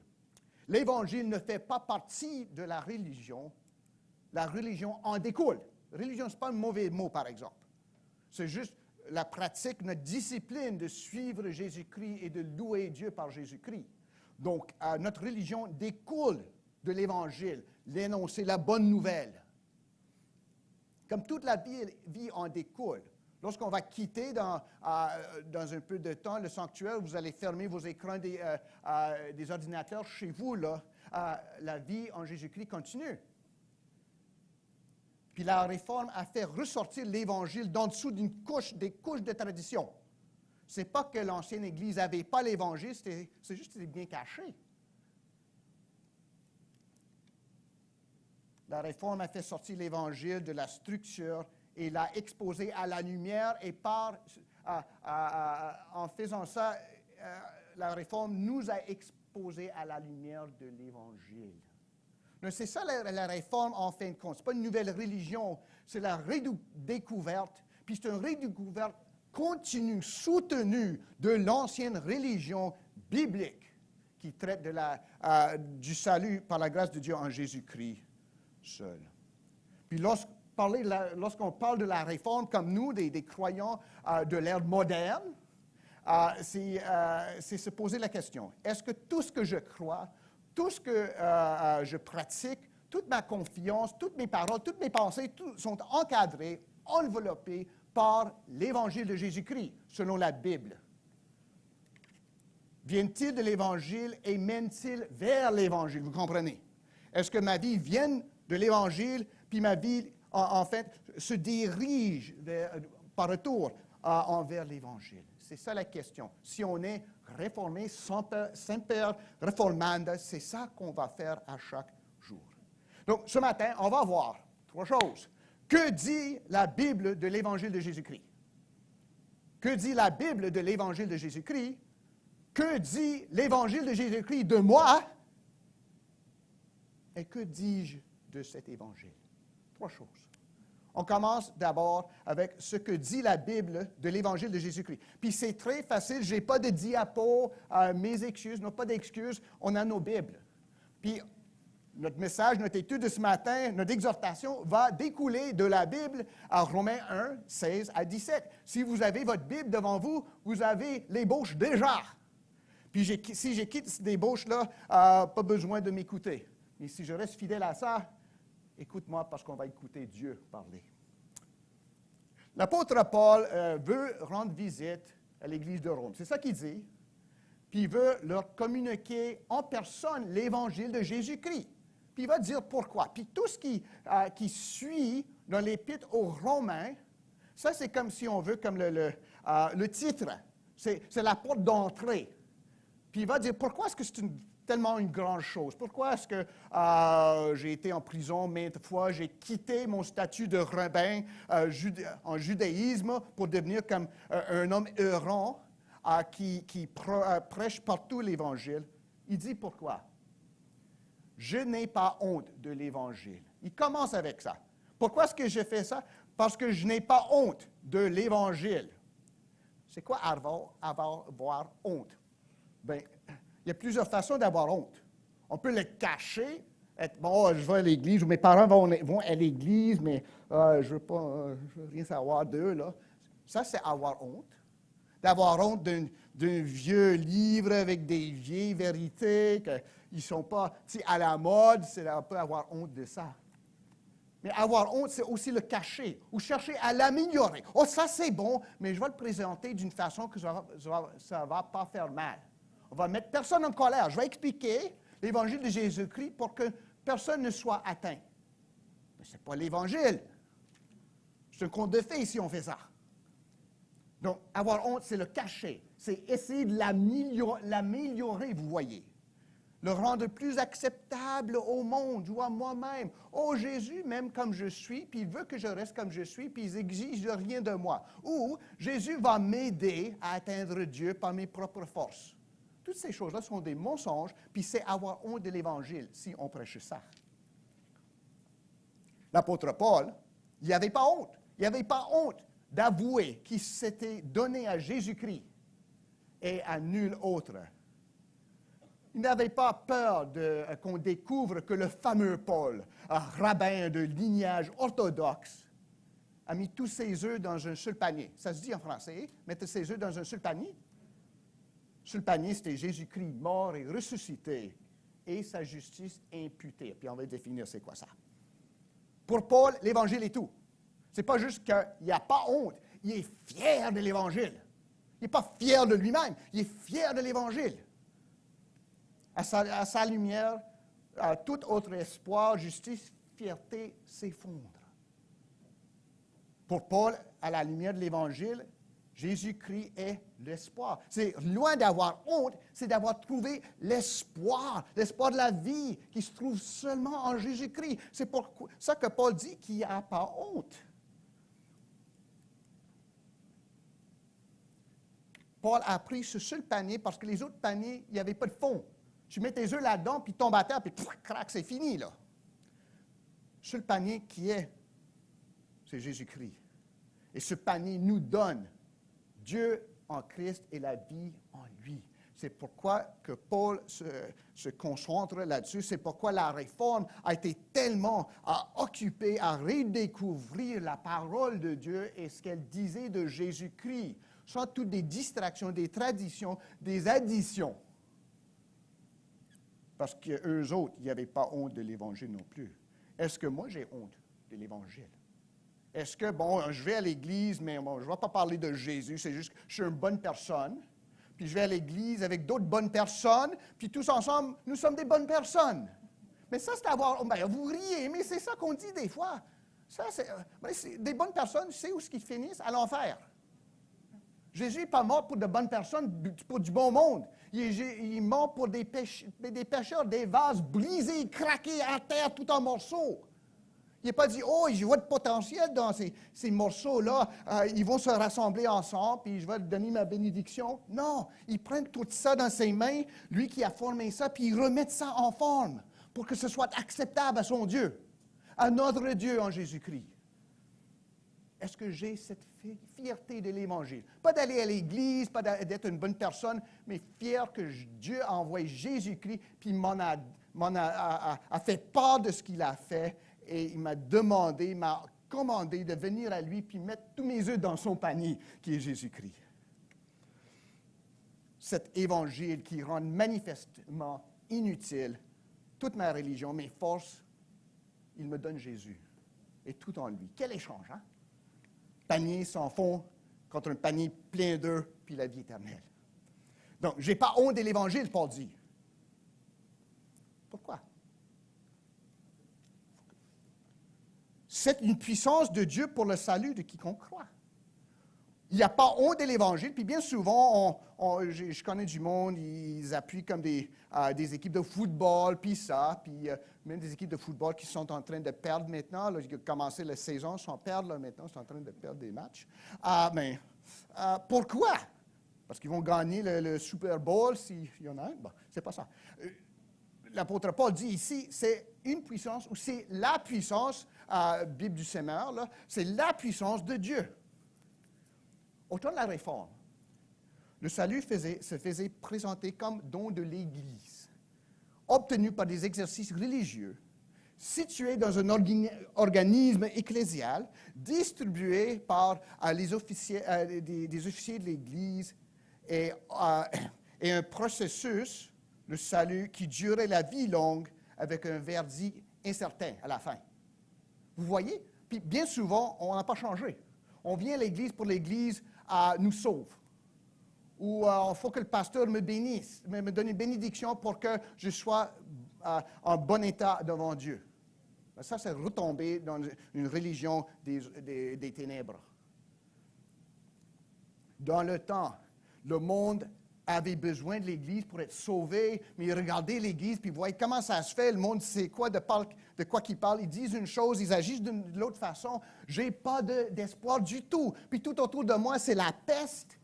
E: L'Évangile ne fait pas partie de la religion. La religion en découle. Religion, ce n'est pas un mauvais mot, par exemple. C'est juste la pratique, notre discipline de suivre Jésus-Christ et de louer Dieu par Jésus-Christ. Donc, notre religion découle de l'Évangile, l'énoncé, la bonne nouvelle. Comme toute la vie en découle. Lorsqu'on va quitter dans un peu de temps le sanctuaire, vous allez fermer vos écrans des ordinateurs chez vous, là, la vie en Jésus-Christ continue. Puis la Réforme a fait ressortir l'Évangile d'en dessous des couches de tradition. Ce n'est pas que l'ancienne Église n'avait pas l'Évangile, c'est juste qu'il est bien caché. La Réforme a fait sortir l'Évangile de la structure et l'a exposé à la lumière. Et en faisant ça, la Réforme nous a exposés à la lumière de l'Évangile. C'est ça la Réforme en fin de compte. Ce n'est pas une nouvelle religion, c'est la redécouverte. Puis c'est une redécouverte continue, soutenue de l'ancienne religion biblique qui traite du salut par la grâce de Dieu en Jésus-Christ seul. Puis lorsqu'on parle de la Réforme comme nous, des croyants de l'ère moderne, c'est se poser la question, est-ce que tout ce que je crois, tout ce que je pratique, toute ma confiance, toutes mes paroles, toutes mes pensées sont encadrées, enveloppées par l'Évangile de Jésus-Christ, selon la Bible. Viennent-ils de l'Évangile et mènent-ils vers l'Évangile? Vous comprenez? Est-ce que ma vie vient de l'Évangile, puis ma vie, en fait, se dirige par retour envers l'Évangile? C'est ça la question. Si on est réformé, semper reformanda, c'est ça qu'on va faire à chaque jour. Donc, ce matin, on va voir 3 choses. Que dit la Bible de l'Évangile de Jésus-Christ? Que dit la Bible de l'Évangile de Jésus-Christ? Que dit l'Évangile de Jésus-Christ de moi? Et que dis-je de cet Évangile? 3 choses. On commence d'abord avec ce que dit la Bible de l'Évangile de Jésus-Christ. Puis c'est très facile, je n'ai pas de diapo, mes excuses, non pas d'excuses, on a nos Bibles. Puis notre message, notre étude de ce matin, notre exhortation va découler de la Bible à Romains 1, 16 à 17. Si vous avez votre Bible devant vous, vous avez l'ébauche déjà. Puis si j'ai quitté cette ébauche-là, pas besoin de m'écouter. Mais si je reste fidèle à ça, écoute-moi parce qu'on va écouter Dieu parler. L'apôtre Paul veut rendre visite à l'Église de Rome. C'est ça qu'il dit. Puis il veut leur communiquer en personne l'Évangile de Jésus-Christ. Puis il va dire pourquoi. Puis tout ce qui suit dans l'Épître aux Romains, ça c'est comme si on veut, comme le titre. C'est la porte d'entrée. Puis il va dire pourquoi est-ce que c'est tellement une grande chose. Pourquoi est-ce que j'ai été en prison maintes fois, j'ai quitté mon statut de rabbin en judaïsme pour devenir comme un homme errant qui prêche partout l'Évangile. Il dit pourquoi? Je n'ai pas honte de l'Évangile. Il commence avec ça. Pourquoi est-ce que je fais ça? Parce que je n'ai pas honte de l'Évangile. C'est quoi avoir honte? Bien, il y a plusieurs façons d'avoir honte. On peut le cacher Bon, je vais à l'église, mes parents vont à l'église, mais je ne veux rien savoir d'eux, là. Ça, c'est avoir honte. D'avoir honte d'un vieux livre avec des vieilles vérités qui ne sont pas à la mode, c'est un peu avoir honte de ça. Mais avoir honte, c'est aussi le cacher ou chercher à l'améliorer. Oh, ça c'est bon, mais je vais le présenter d'une façon que ça ne va pas faire mal. On va mettre personne en colère. Je vais expliquer l'Évangile de Jésus-Christ pour que personne ne soit atteint. Mais ce n'est pas l'Évangile. C'est un conte de fées si on fait ça. Donc, avoir honte, c'est le cacher. C'est essayer de l'améliorer, vous voyez. Le rendre plus acceptable au monde ou à moi-même. Oh, Jésus m'aime comme je suis, puis il veut que je reste comme je suis, puis il n'exige rien de moi. Ou Jésus va m'aider à atteindre Dieu par mes propres forces. Toutes ces choses-là sont des mensonges, puis c'est avoir honte de l'Évangile si on prêche ça. L'apôtre Paul, il n'y avait pas honte. Il n'y avait pas honte d'avouer qu'il s'était donné à Jésus-Christ et à nul autre. Il n'avait pas peur qu'on découvre que le fameux Paul, un rabbin de lignage orthodoxe, a mis tous ses œufs dans un seul panier. Ça se dit en français, mettre ses œufs dans un seul panier. Sur le panier, c'était Jésus-Christ mort et ressuscité et sa justice imputée. Puis on va définir c'est quoi ça. Pour Paul, l'Évangile est tout. Ce n'est pas juste qu'il n'y a pas honte, il est fier de l'Évangile. Il n'est pas fier de lui-même, il est fier de l'Évangile. À sa lumière, tout autre espoir, justice, fierté s'effondre. Pour Paul, à la lumière de l'Évangile, Jésus-Christ est l'espoir. C'est loin d'avoir honte, c'est d'avoir trouvé l'espoir de la vie qui se trouve seulement en Jésus-Christ. C'est pour ça que Paul dit qu'il n'y a pas honte. Paul a pris ce seul panier parce que les autres paniers, il n'y avait pas de fond. Tu mets tes œufs là-dedans, puis tombe à terre, puis crac, c'est fini, là. Ce panier qui est, c'est Jésus-Christ. Et ce panier nous donne Dieu en Christ et la vie en lui. C'est pourquoi que Paul se concentre là-dessus. C'est pourquoi la Réforme a été tellement occupée à redécouvrir la parole de Dieu et ce qu'elle disait de Jésus-Christ, sans toutes des distractions, des traditions, des additions. Parce qu'eux autres, il n'y avait pas honte de l'Évangile non plus. Est-ce que moi, j'ai honte de l'Évangile? Est-ce que, bon, je vais à l'Église, mais bon, je ne vais pas parler de Jésus, c'est juste que je suis une bonne personne, puis je vais à l'Église avec d'autres bonnes personnes, puis tous ensemble, nous sommes des bonnes personnes. Mais ça, c'est avoir... Ben, vous riez, mais c'est ça qu'on dit des fois. Ça, c'est des bonnes personnes, c'est où ce qu'ils finissent? À l'enfer. Jésus n'est pas mort pour de bonnes personnes, pour du bon monde. Il est mort pour des pécheurs, des vases brisés, craqués à terre, tout en morceaux. Il n'a pas dit, oh, je vois de potentiel dans ces morceaux-là, ils vont se rassembler ensemble, puis je vais donner ma bénédiction. Non, il prend tout ça dans ses mains, lui qui a formé ça, puis il remet ça en forme pour que ce soit acceptable à son Dieu, à notre Dieu en Jésus-Christ. Est-ce que j'ai cette fierté de l'Évangile? Pas d'aller à l'Église, pas d'être une bonne personne, mais fier que Dieu a envoyé Jésus-Christ, puis m'en a fait part de ce qu'il a fait, et il m'a demandé, m'a commandé de venir à lui, puis mettre tous mes œufs dans son panier, qui est Jésus-Christ. Cet Évangile qui rend manifestement inutile toute ma religion, mes forces, il me donne Jésus, et tout en lui. Quel échange, hein? Panier sans fond contre un panier plein d'œufs, puis la vie éternelle. Donc, je n'ai pas honte de l'Évangile, Paul dit. Pourquoi? C'est une puissance de Dieu pour le salut de quiconque croit. Il n'y a pas honte de l'Évangile, puis bien souvent, je connais du monde, ils appuient comme des équipes de football, puis ça, puis même des équipes de football qui sont en train de perdre maintenant, là, ils ont commencé la saison, ils sont en perdre, là, maintenant, ils sont en train de perdre des matchs. Mais pourquoi? Parce qu'ils vont gagner le Super Bowl, s'il y en a un? Bon, c'est pas ça. L'apôtre Paul dit ici, c'est une puissance, ou c'est la puissance, Bible du Semeur, là, c'est la puissance de Dieu. Au temps de la Réforme, le salut se faisait présenter comme don de l'Église, obtenu par des exercices religieux situé dans un organisme ecclésial distribué par des officiers de l'Église et un processus, le salut, qui durait la vie longue avec un verdict incertain à la fin. Vous voyez? Puis bien souvent, on n'a pas changé. On vient à l'Église pour l'Église nous sauve. Ou il faut que le pasteur me bénisse, me donne une bénédiction pour que je sois en bon état devant Dieu. Ça, c'est retomber dans une religion des ténèbres. Dans le temps, le monde avait besoin de l'Église pour être sauvé, mais ils regardaient l'Église, puis ils voyaient comment ça se fait, le monde sait quoi, de quoi qu'ils parlent. Ils disent une chose, ils agissent de l'autre façon. Je n'ai pas d'espoir du tout. Puis tout autour de moi, c'est la peste.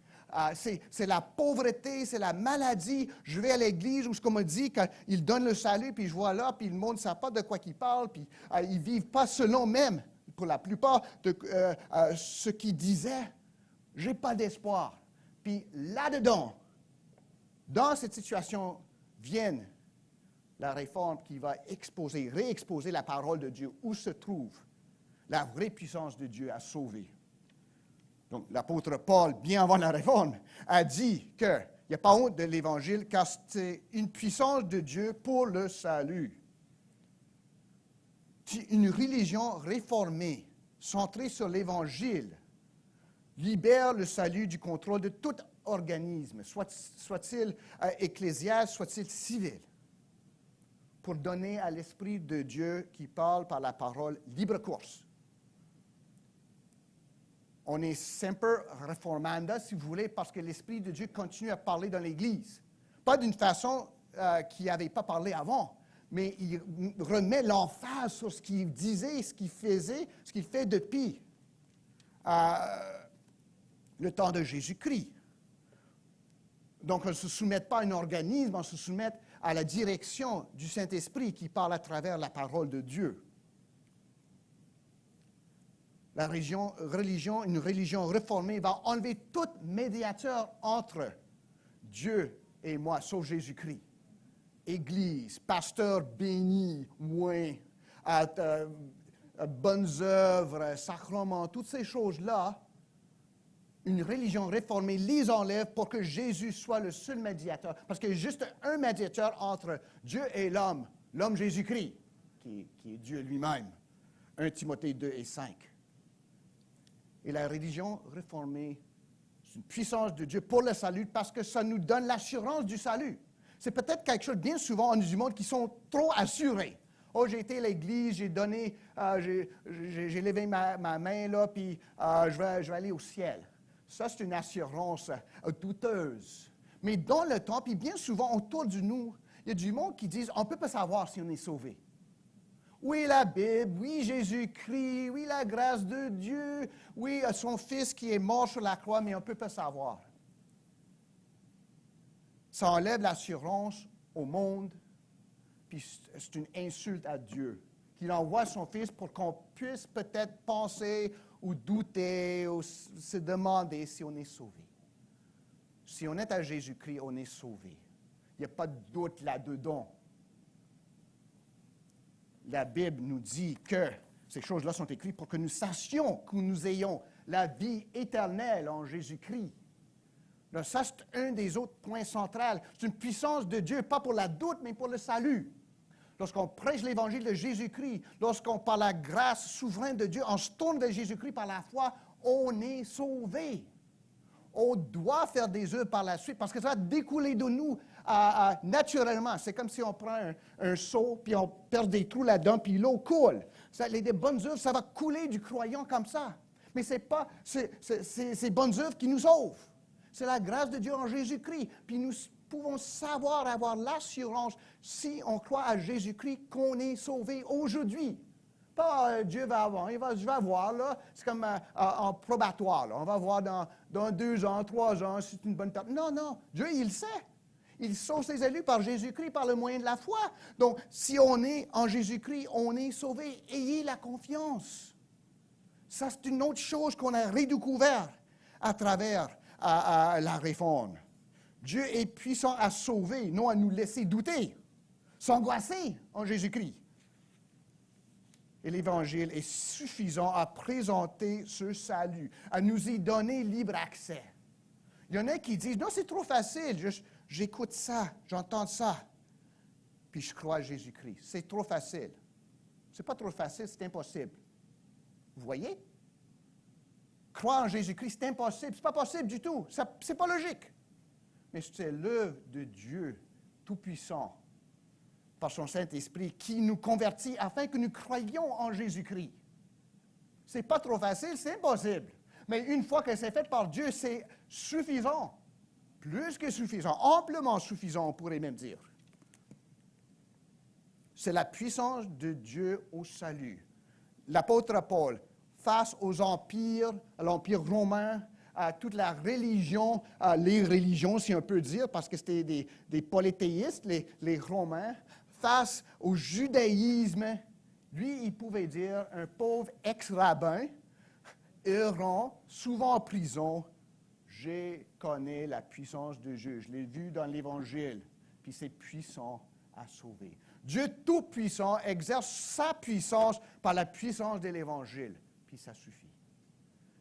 E: C'est la pauvreté, c'est la maladie. Je vais à l'église où, comme on dit, quand ils donnent le salut, puis je vois là, puis le monde ne sait pas de quoi ils parlent, puis ils ne vivent pas selon même, pour la plupart, de ce qu'ils disaient. Je n'ai pas d'espoir. Puis là-dedans, dans cette situation, vient la réforme qui va réexposer la parole de Dieu, où se trouve la vraie puissance de Dieu à sauver. Donc, l'apôtre Paul, bien avant la Réforme, a dit qu'il n'y a pas honte de l'Évangile, car c'est une puissance de Dieu pour le salut. Une religion réformée, centrée sur l'Évangile, libère le salut du contrôle de tout organisme, soit-il ecclésial, soit-il civil, pour donner à l'Esprit de Dieu qui parle par la parole libre course. On est semper reformanda, si vous voulez, parce que l'Esprit de Dieu continue à parler dans l'Église. Pas d'une façon qu'il n'avait pas parlé avant, mais il remet l'emphase sur ce qu'il disait, ce qu'il faisait, ce qu'il fait depuis le temps de Jésus-Christ. Donc, on ne se soumet pas à un organisme, on se soumet à la direction du Saint-Esprit qui parle à travers la parole de Dieu. La une religion réformée va enlever tout médiateur entre Dieu et moi, sauf Jésus-Christ. Église, pasteur béni, moins, bonnes œuvres, sacrements, toutes ces choses-là, une religion réformée les enlève pour que Jésus soit le seul médiateur. Parce qu'il y a juste un médiateur entre Dieu et l'homme Jésus-Christ, qui est Dieu lui-même. 1 Timothée 2 et 5. Et la religion réformée, c'est une puissance de Dieu pour le salut parce que ça nous donne l'assurance du salut. C'est peut-être quelque chose, bien souvent, on est du monde qui sont trop assurés. Oh, j'ai été à l'église, j'ai donné, j'ai levé ma main là, puis je vais aller au ciel. Ça, c'est une assurance douteuse. Mais dans le temps, puis bien souvent, autour de nous, il y a du monde qui disent, on ne peut pas savoir si on est sauvé. Oui, la Bible, oui, Jésus-Christ, oui, la grâce de Dieu, oui, son Fils qui est mort sur la croix, mais on ne peut pas savoir. Ça enlève l'assurance au monde, puis c'est une insulte à Dieu, qu'il envoie son Fils pour qu'on puisse peut-être penser ou douter ou se demander si on est sauvé. Si on est à Jésus-Christ, on est sauvé. Il n'y a pas de doute là-dedans. La Bible nous dit que ces choses-là sont écrites pour que nous sachions que nous ayons la vie éternelle en Jésus-Christ. Donc, ça, c'est un des autres points centraux. C'est une puissance de Dieu, pas pour la doute, mais pour le salut. Lorsqu'on prêche l'Évangile de Jésus-Christ, lorsqu'on par la grâce souveraine de Dieu, on se tourne vers Jésus-Christ par la foi, on est sauvé. On doit faire des œuvres par la suite parce que ça va découler de nous naturellement. C'est comme si on prend un seau, puis on perd des trous là-dedans, puis l'eau coule. Les bonnes œuvres, ça va couler du croyant comme ça. Mais ce n'est pas ces bonnes œuvres qui nous sauvent. C'est la grâce de Dieu en Jésus-Christ. Puis nous pouvons savoir, avoir l'assurance, si on croit à Jésus-Christ, qu'on est sauvé aujourd'hui. Pas Dieu va avoir, je vais voir, là, c'est comme en probatoire. Là. On va voir dans 2 ans, 3 ans, si c'est une bonne personne. Non, non, Dieu, il sait. Il sauve ses élus par Jésus-Christ, par le moyen de la foi. Donc, si on est en Jésus-Christ, on est sauvé. Ayez la confiance. Ça, c'est une autre chose qu'on a redécouvert à travers la Réforme. Dieu est puissant à sauver, non à nous laisser douter, s'angoisser en Jésus-Christ. et l'Évangile est suffisant à présenter ce salut, à nous y donner libre accès. Il y en a qui disent, non, c'est trop facile, j'écoute ça, j'entends ça, puis je crois à Jésus-Christ. C'est trop facile. Ce n'est pas trop facile, c'est impossible. Vous voyez? Croire en Jésus-Christ, c'est impossible. Ce n'est pas possible du tout. Ce n'est pas logique. Mais c'est l'œuvre de Dieu Tout-Puissant, par son Saint-Esprit, qui nous convertit afin que nous croyions en Jésus-Christ. Ce n'est pas trop facile, c'est impossible. Mais une fois que c'est fait par Dieu, c'est suffisant. Plus que suffisant, amplement suffisant, on pourrait même dire. C'est la puissance de Dieu au salut. L'apôtre Paul, face aux empires, à l'Empire romain, à toute la religion, les religions, si on peut dire, parce que c'était des polythéistes, les Romains, face au judaïsme, lui, il pouvait dire, un pauvre ex-rabbin, errant, souvent en prison, je connais la puissance de Dieu, je l'ai vu dans l'Évangile, puis c'est puissant à sauver. Dieu Tout-Puissant exerce sa puissance par la puissance de l'Évangile, puis ça suffit.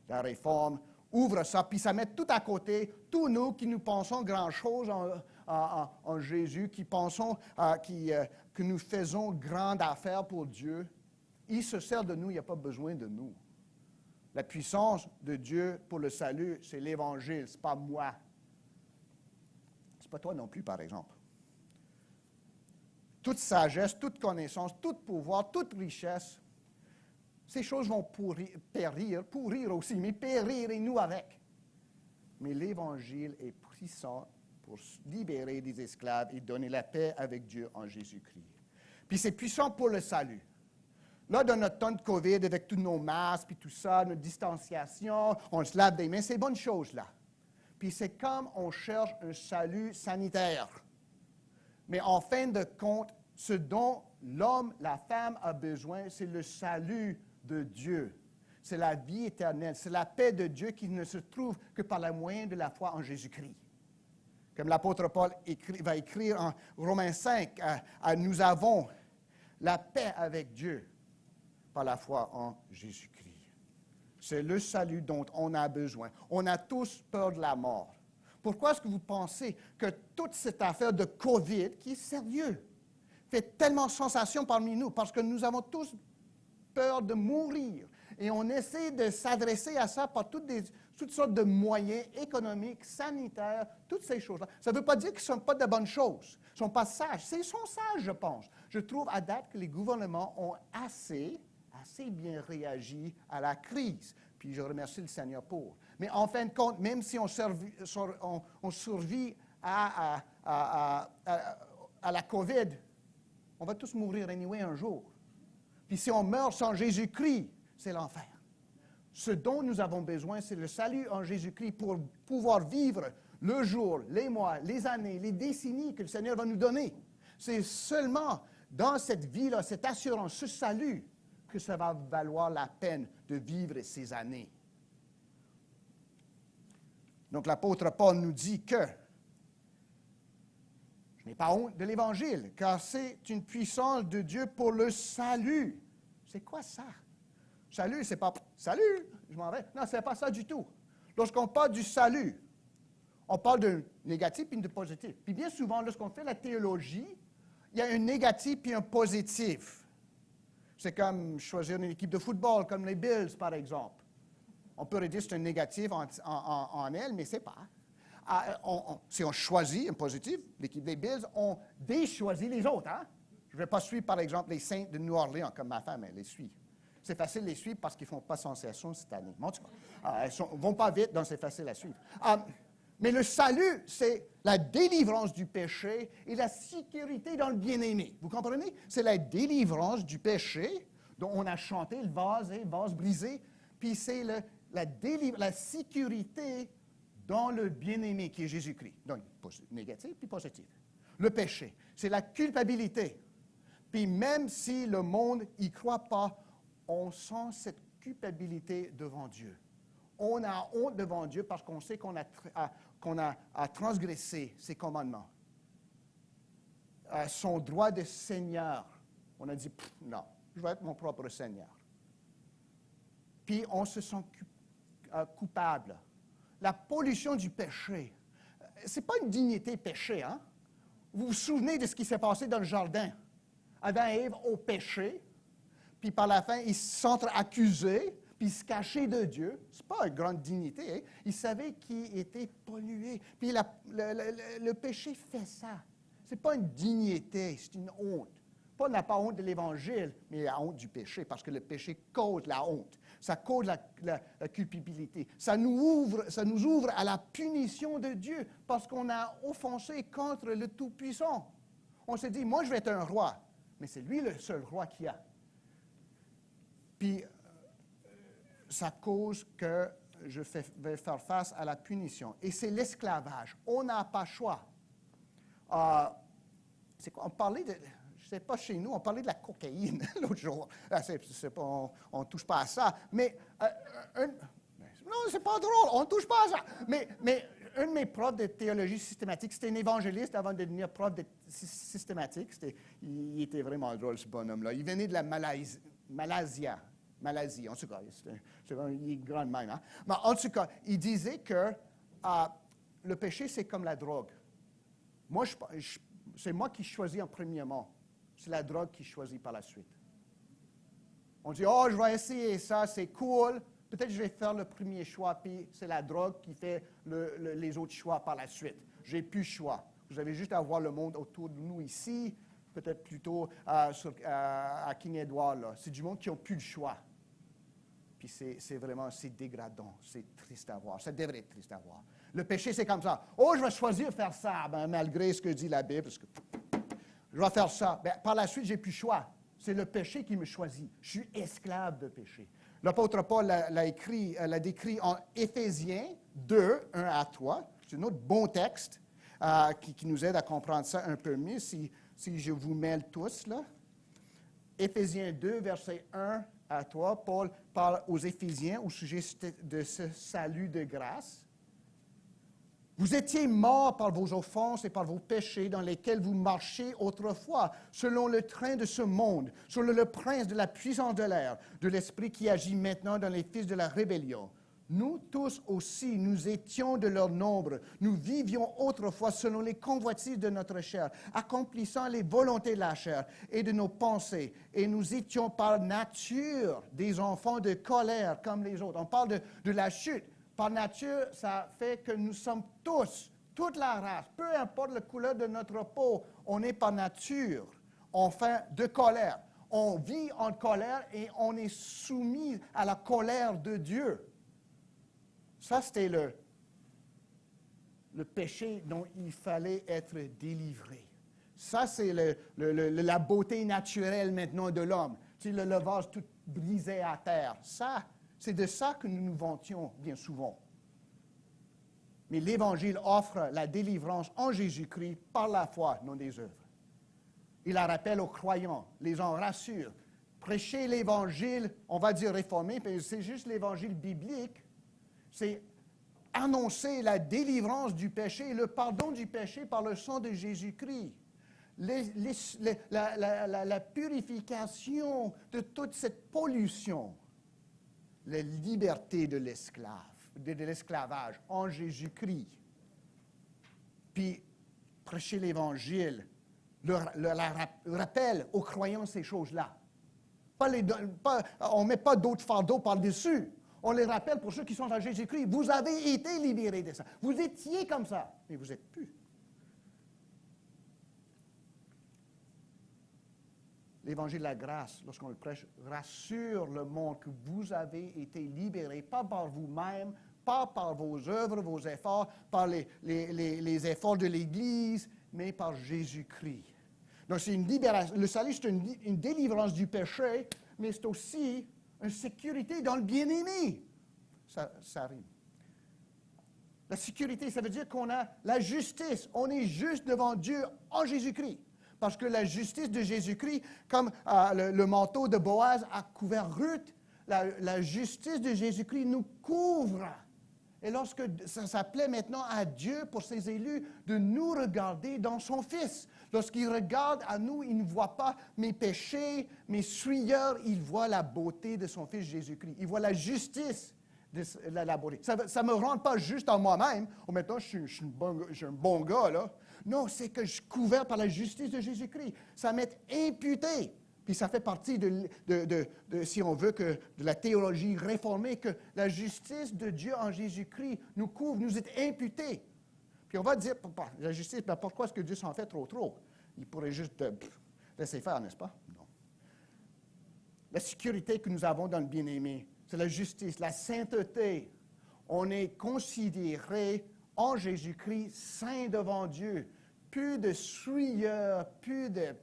E: La Réforme ouvre ça, puis ça met tout à côté, tous nous qui nous pensons grand-chose en Jésus, qui pensons que nous faisons grande affaire pour Dieu. Il se sert de nous, il n'y a pas besoin de nous. La puissance de Dieu pour le salut, c'est l'Évangile, ce n'est pas moi. Ce n'est pas toi non plus, par exemple. Toute sagesse, toute connaissance, tout pouvoir, toute richesse, ces choses vont pourrir aussi, mais périr et nous avec. Mais l'Évangile est puissant pour libérer des esclaves et donner la paix avec Dieu en Jésus-Christ. Puis c'est puissant pour le salut. Là, dans notre temps de COVID, avec tous nos masques et tout ça, notre distanciation, on se lave des mains, c'est bonne chose là. Puis c'est comme on cherche un salut sanitaire. Mais en fin de compte, ce dont l'homme, la femme a besoin, c'est le salut de Dieu. C'est la vie éternelle. C'est la paix de Dieu qui ne se trouve que par le moyen de la foi en Jésus-Christ. Comme l'apôtre Paul va écrire en Romains 5, nous avons la paix avec Dieu par la foi en Jésus-Christ. C'est le salut dont on a besoin. On a tous peur de la mort. Pourquoi est-ce que vous pensez que toute cette affaire de COVID, qui est sérieux, fait tellement sensation parmi nous? Parce que nous avons tous peur de mourir. Et on essaie de s'adresser à ça par toutes sortes de moyens économiques, sanitaires, toutes ces choses-là. Ça ne veut pas dire qu'ils ne sont pas de bonnes choses. Ils ne sont pas sages. Ils sont sages, je pense. Je trouve à date que les gouvernements ont assez bien réagi à la crise. Puis je remercie le Seigneur pour. Mais en fin de compte, même si on survit à la COVID, on va tous mourir anyway un jour. Puis si on meurt sans Jésus-Christ, c'est l'enfer. Ce dont nous avons besoin, c'est le salut en Jésus-Christ pour pouvoir vivre le jour, les mois, les années, les décennies que le Seigneur va nous donner. C'est seulement dans cette vie-là, cette assurance, ce salut, que ça va valoir la peine de vivre ces années. Donc l'apôtre Paul nous dit que je n'ai pas honte de l'Évangile, car c'est une puissance de Dieu pour le salut. C'est quoi ça? Salut, c'est pas « salut, je m'en vais ». Non, ce n'est pas ça du tout. Lorsqu'on parle du salut, on parle d'un négatif et d'un positif. Puis bien souvent, lorsqu'on fait la théologie, il y a un négatif et un positif. C'est comme choisir une équipe de football, comme les Bills, par exemple. On peut dire que c'est un négatif en elle, mais ce n'est pas. Si on choisit un positif, l'équipe des Bills, on déchoisit les autres. Hein? Je ne vais pas suivre, par exemple, les Saints de New Orleans, comme ma femme, elle les suit. C'est facile de les suivre parce qu'ils ne font pas sensation cette année. En tout cas, ils ne vont pas vite, donc c'est facile à suivre. Mais le salut, c'est la délivrance du péché et la sécurité dans le bien-aimé. Vous comprenez? C'est la délivrance du péché dont on a chanté, le vase brisé, puis c'est la sécurité dans le bien-aimé qui est Jésus-Christ. Donc, négatif puis positif. Le péché, c'est la culpabilité. Puis même si le monde n'y croit pas, on sent cette culpabilité devant Dieu. On a honte devant Dieu parce qu'on sait qu'on a transgressé ses commandements. Son droit de Seigneur, on a dit, non, je vais être mon propre Seigneur. Puis on se sent coupable. La pollution du péché, ce n'est pas une dignité péché, hein? Vous vous souvenez de ce qui s'est passé dans le jardin? Adam et Ève ont péché, puis par la fin, ils se sentent accusés, puis ils se cachaient de Dieu. Ce n'est pas une grande dignité. Hein? Ils savaient qu'ils étaient pollués. Puis le péché fait ça. Ce n'est pas une dignité, c'est une honte. Paul n'a pas honte de l'Évangile, mais la honte du péché, parce que le péché cause la honte. Ça cause la culpabilité. Ça nous ouvre à la punition de Dieu, parce qu'on a offensé contre le Tout-Puissant. On se dit, moi je vais être un roi, mais c'est lui le seul roi qu'il y a. Puis, ça cause que je vais faire face à la punition. Et c'est l'esclavage. On n'a pas le choix. C'est quoi? On parlait de... Je ne sais pas chez nous, on parlait de la cocaïne l'autre jour. On ne touche pas à ça. Mais, non, c'est pas drôle, on ne touche pas à ça. Mais un de mes profs de théologie systématique, c'était un évangéliste avant de devenir prof de systématique. Il était vraiment drôle, ce bonhomme-là. Il venait de la Malaisie, en tout cas. Il est grand même. Hein? Mais en tout cas, il disait que le péché, c'est comme la drogue. Moi, c'est moi qui choisis en premièrement. C'est la drogue qui choisit par la suite. On dit, oh, je vais essayer ça, c'est cool. Peut-être que je vais faire le premier choix, puis c'est la drogue qui fait les autres choix par la suite. J'ai plus de choix. Vous avez juste à voir le monde autour de nous ici, peut-être plutôt à King Edward. Là. C'est du monde qui n'a plus de choix. Puis c'est vraiment, c'est dégradant, c'est triste à voir. Ça devrait être triste à voir. Le péché, c'est comme ça. Oh, je vais choisir de faire ça, malgré ce que dit la Bible, parce que je vais faire ça. Par la suite, j'ai plus de choix. C'est le péché qui me choisit. Je suis esclave de péché. L'apôtre Paul l'a décrit en Éphésiens 2, 1 à 3. C'est un autre bon texte qui nous aide à comprendre ça un peu mieux, si je vous mêle tous, là. Éphésiens 2, versets 1 à 3, Paul parle aux Éphésiens au sujet de ce salut de grâce. Vous étiez morts par vos offenses et par vos péchés dans lesquels vous marchiez autrefois, selon le train de ce monde, selon le prince de la puissance de l'air, de l'esprit qui agit maintenant dans les fils de la rébellion. Nous tous aussi, nous étions de leur nombre. Nous vivions autrefois selon les convoitises de notre chair, accomplissant les volontés de la chair et de nos pensées. Et nous étions par nature des enfants de colère comme les autres. On parle de la chute. Par nature, ça fait que nous sommes tous, toute la race, peu importe la couleur de notre peau, on est par nature, on fait de colère. On vit en colère et on est soumis à la colère de Dieu. Ça, c'était le péché dont il fallait être délivré. Ça, c'est la beauté naturelle maintenant de l'homme. C'est le vase tout brisé à terre. Ça, c'est de ça que nous nous vantions bien souvent. Mais l'Évangile offre la délivrance en Jésus-Christ par la foi, non des œuvres. Il la rappelle aux croyants, les en rassure. Prêcher l'Évangile, on va dire réformé, mais c'est juste l'Évangile biblique. C'est annoncer la délivrance du péché, le pardon du péché par le sang de Jésus-Christ. La purification de toute cette pollution. La liberté de l'esclavage en Jésus-Christ. Puis, prêcher l'Évangile, le rappel aux croyants ces choses-là. On ne met pas d'autres fardeaux par-dessus. On les rappelle pour ceux qui sont en Jésus-Christ. Vous avez été libérés de ça. Vous étiez comme ça, mais vous n'êtes plus. L'Évangile de la grâce, lorsqu'on le prêche, rassure le monde que vous avez été libérés, pas par vous-même, pas par vos œuvres, vos efforts, par les efforts de l'Église, mais par Jésus-Christ. Donc, c'est une libération. Le salut, c'est une délivrance du péché, mais c'est aussi une sécurité dans le bien-aimé. Ça rime. La sécurité, ça veut dire qu'on a la justice. On est juste devant Dieu en Jésus-Christ. Parce que la justice de Jésus-Christ, comme le manteau de Boaz a couvert Ruth, la justice de Jésus-Christ nous couvre Et lorsque ça plaît maintenant à Dieu pour ses élus de nous regarder dans son Fils. Lorsqu'il regarde à nous, il ne voit pas mes péchés, mes souillures, il voit la beauté de son Fils Jésus-Christ. Il voit la justice de la beauté. Ça ne me rend pas juste en moi-même. Oh, maintenant, je suis un bon gars, là. Non, c'est que je suis couvert par la justice de Jésus-Christ. Ça m'est imputé. Puis ça fait partie si on veut, de la théologie réformée, que la justice de Dieu en Jésus-Christ nous couvre, nous est imputée. Puis on va dire, la justice, ben pourquoi est-ce que Dieu s'en fait trop? Il pourrait juste laisser faire, n'est-ce pas? Non. La sécurité que nous avons dans le bien-aimé, c'est la justice, la sainteté. On est considéré en Jésus-Christ saint devant Dieu. Plus de souillure, plus de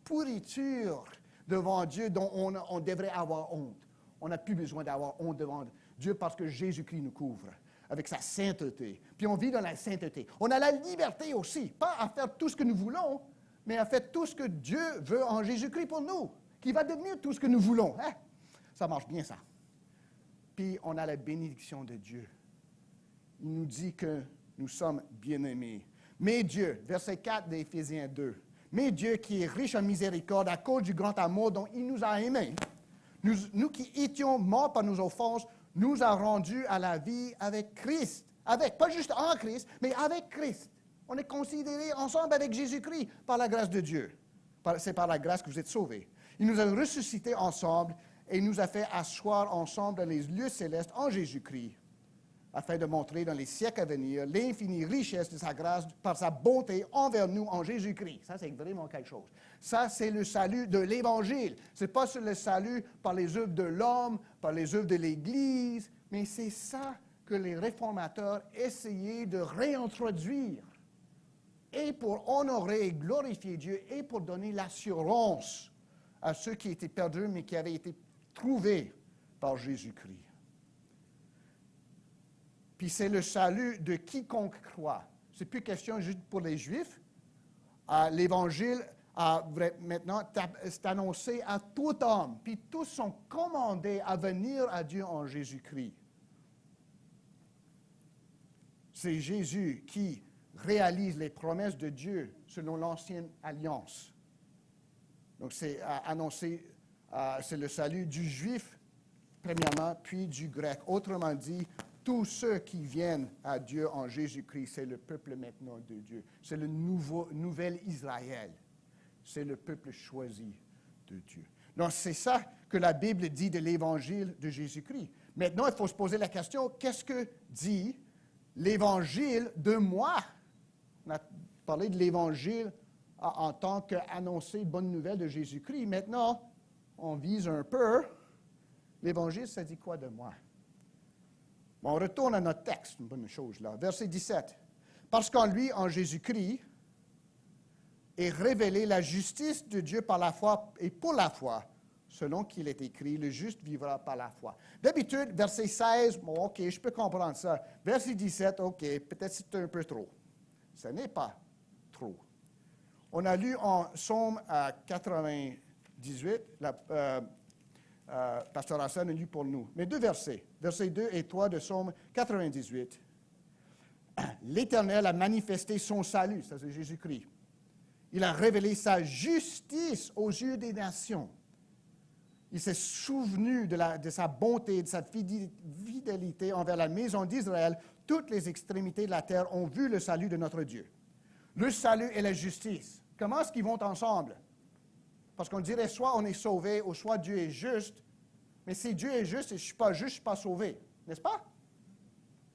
E: pourriture devant Dieu dont on devrait avoir honte. On n'a plus besoin d'avoir honte devant Dieu parce que Jésus-Christ nous couvre avec sa sainteté. Puis on vit dans la sainteté. On a la liberté aussi, pas à faire tout ce que nous voulons, mais à faire tout ce que Dieu veut en Jésus-Christ pour nous, qui va devenir tout ce que nous voulons. Hein? Ça marche bien, ça. Puis on a la bénédiction de Dieu. Il nous dit que nous sommes bien-aimés. Mais Dieu, verset 4 d'Éphésiens 2, mais Dieu qui est riche en miséricorde à cause du grand amour dont il nous a aimés, nous qui étions morts par nos offenses, nous a rendus à la vie avec Christ. Pas juste en Christ, mais avec Christ. On est considérés ensemble avec Jésus-Christ par la grâce de Dieu. C'est par la grâce que vous êtes sauvés. Il nous a ressuscités ensemble et nous a fait asseoir ensemble dans les lieux célestes en Jésus-Christ, afin de montrer dans les siècles à venir l'infinie richesse de sa grâce par sa bonté envers nous en Jésus-Christ. Ça, c'est vraiment quelque chose. Ça, c'est le salut de l'Évangile. Ce n'est pas le salut par les œuvres de l'homme, par les œuvres de l'Église, mais c'est ça que les réformateurs essayaient de réintroduire, et pour honorer et glorifier Dieu, et pour donner l'assurance à ceux qui étaient perdus, mais qui avaient été trouvés par Jésus-Christ. Puis c'est le salut de quiconque croit. Ce n'est plus question juste pour les Juifs. L'Évangile, maintenant, c'est annoncé à tout homme. Puis tous sont commandés à venir à Dieu en Jésus-Christ. C'est Jésus qui réalise les promesses de Dieu selon l'Ancienne Alliance. Donc c'est annoncé, c'est le salut du Juif, premièrement, puis du Grec. Autrement dit, tous ceux qui viennent à Dieu en Jésus-Christ, c'est le peuple maintenant de Dieu. C'est le nouvel Israël. C'est le peuple choisi de Dieu. Donc, c'est ça que la Bible dit de l'Évangile de Jésus-Christ. Maintenant, il faut se poser la question, qu'est-ce que dit l'Évangile de moi? On a parlé de l'Évangile en tant qu'annoncer bonne nouvelle de Jésus-Christ. Maintenant, on vise un peu. L'Évangile, ça dit quoi de moi? Bon, on retourne à notre texte, une bonne chose là. Verset 17. Parce qu'en lui, en Jésus-Christ, est révélée la justice de Dieu par la foi et pour la foi, selon qu'il est écrit, le juste vivra par la foi. D'habitude, verset 16, bon, OK, je peux comprendre ça. Verset 17, OK, peut-être c'est un peu trop. Ce n'est pas trop. On a lu en Psaume 98, Pasteur Hassan a lu pour nous, mais deux versets, versets 2 et 3 de Psaume 98. L'Éternel a manifesté son salut, ça c'est Jésus-Christ. Il a révélé sa justice aux yeux des nations. Il s'est souvenu de sa bonté, de sa fidélité envers la maison d'Israël. Toutes les extrémités de la terre ont vu le salut de notre Dieu. Le salut et la justice, comment est-ce qu'ils vont ensemble? Parce qu'on dirait soit on est sauvé ou soit Dieu est juste. Mais si Dieu est juste et je ne suis pas juste, je ne suis pas sauvé. N'est-ce pas?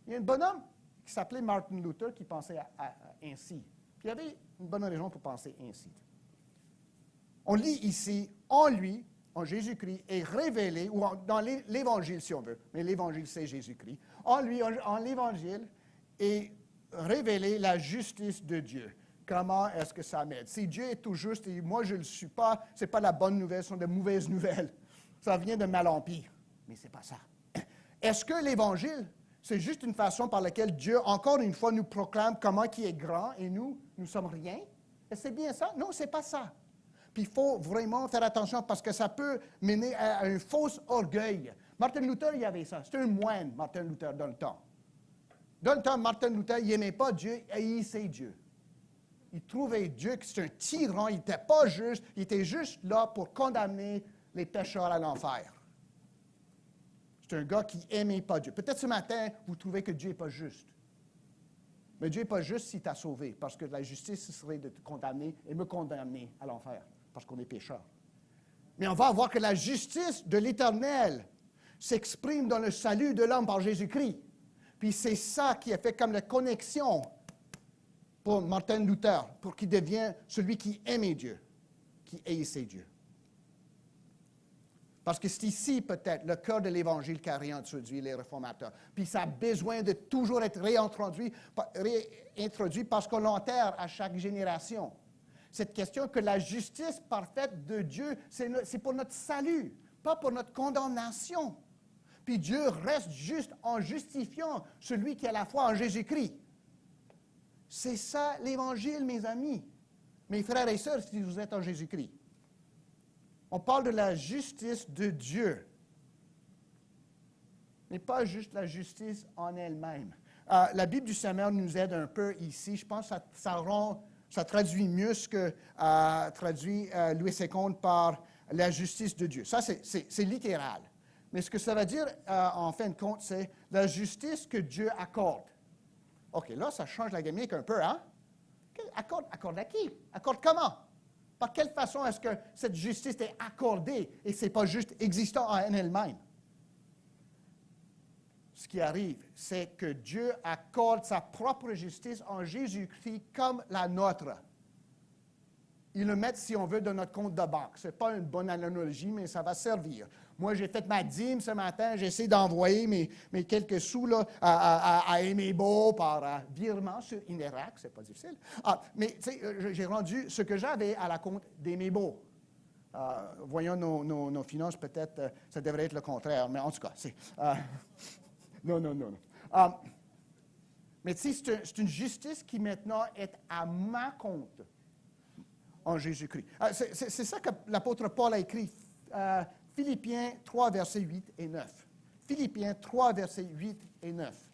E: Il y a un bonhomme qui s'appelait Martin Luther qui pensait ainsi. Puis il y avait une bonne raison pour penser ainsi. On lit ici, en lui, en Jésus-Christ, est révélé, ou dans l'Évangile si on veut, mais l'Évangile c'est Jésus-Christ. En lui, en l'Évangile, est révélée la justice de Dieu. Comment est-ce que ça m'aide? Si Dieu est tout juste et moi je ne le suis pas, ce n'est pas la bonne nouvelle, ce sont de mauvaises nouvelles. Ça vient de mal en pire. Mais ce n'est pas ça. Est-ce que l'Évangile, c'est juste une façon par laquelle Dieu, encore une fois, nous proclame comment il est grand et nous sommes rien? Est-ce que c'est bien ça? Non, ce n'est pas ça. Puis il faut vraiment faire attention parce que ça peut mener à un faux orgueil. Martin Luther, il y avait ça. C'était un moine, Martin Luther, dans le temps. Dans le temps, Martin Luther, il n'aimait pas Dieu, il haïssait Dieu. Il trouvait Dieu que c'est un tyran, il n'était pas juste, il était juste là pour condamner les pécheurs à l'enfer. C'est un gars qui n'aimait pas Dieu. Peut-être ce matin, vous trouvez que Dieu n'est pas juste. Mais Dieu n'est pas juste s'il t'a sauvé, parce que la justice, ce serait de te condamner et me condamner à l'enfer, parce qu'on est pécheurs. Mais on va voir que la justice de l'Éternel s'exprime dans le salut de l'homme par Jésus-Christ. Puis c'est ça qui a fait comme la connexion pour Martin Luther, pour qu'il devienne celui qui aimait Dieu, qui haïssait Dieu. Parce que c'est ici, peut-être, le cœur de l'Évangile qui a réintroduit les réformateurs. Puis ça a besoin de toujours être réintroduit parce qu'on l'enterre à chaque génération. Cette question que la justice parfaite de Dieu, c'est pour notre salut, pas pour notre condamnation. Puis Dieu reste juste en justifiant celui qui a la foi en Jésus-Christ. C'est ça l'Évangile, mes amis, mes frères et sœurs, si vous êtes en Jésus-Christ. On parle de la justice de Dieu, mais pas juste la justice en elle-même. La Bible du Semeur nous aide un peu ici. Je pense que ça traduit mieux ce que traduit Louis II par la justice de Dieu. Ça, c'est littéral. Mais ce que ça veut dire, en fin de compte, c'est la justice que Dieu accorde. OK, là, ça change la gamique un peu, hein? Accorde à qui? Accorde comment? Par quelle façon est-ce que cette justice est accordée et ce n'est pas juste existant en elle-même? Ce qui arrive, c'est que Dieu accorde sa propre justice en Jésus-Christ comme la nôtre. Il le met, si on veut, dans notre compte de banque. Ce n'est pas une bonne analogie, mais ça va servir. Moi, j'ai fait ma dîme ce matin. J'essaie d'envoyer mes quelques sous là, à Aimé-Beau par virement sur Inerac. C'est pas difficile. Mais j'ai rendu ce que j'avais à la compte d'Aimé-Beau. Voyons nos finances, peut-être, ça devrait être le contraire. Mais en tout cas, c'est... non. Mais tu sais, c'est une justice qui maintenant est à ma compte en Jésus-Christ. C'est ça que l'apôtre Paul a écrit. Philippiens 3, versets 8 et 9. Philippiens 3, versets 8 et 9.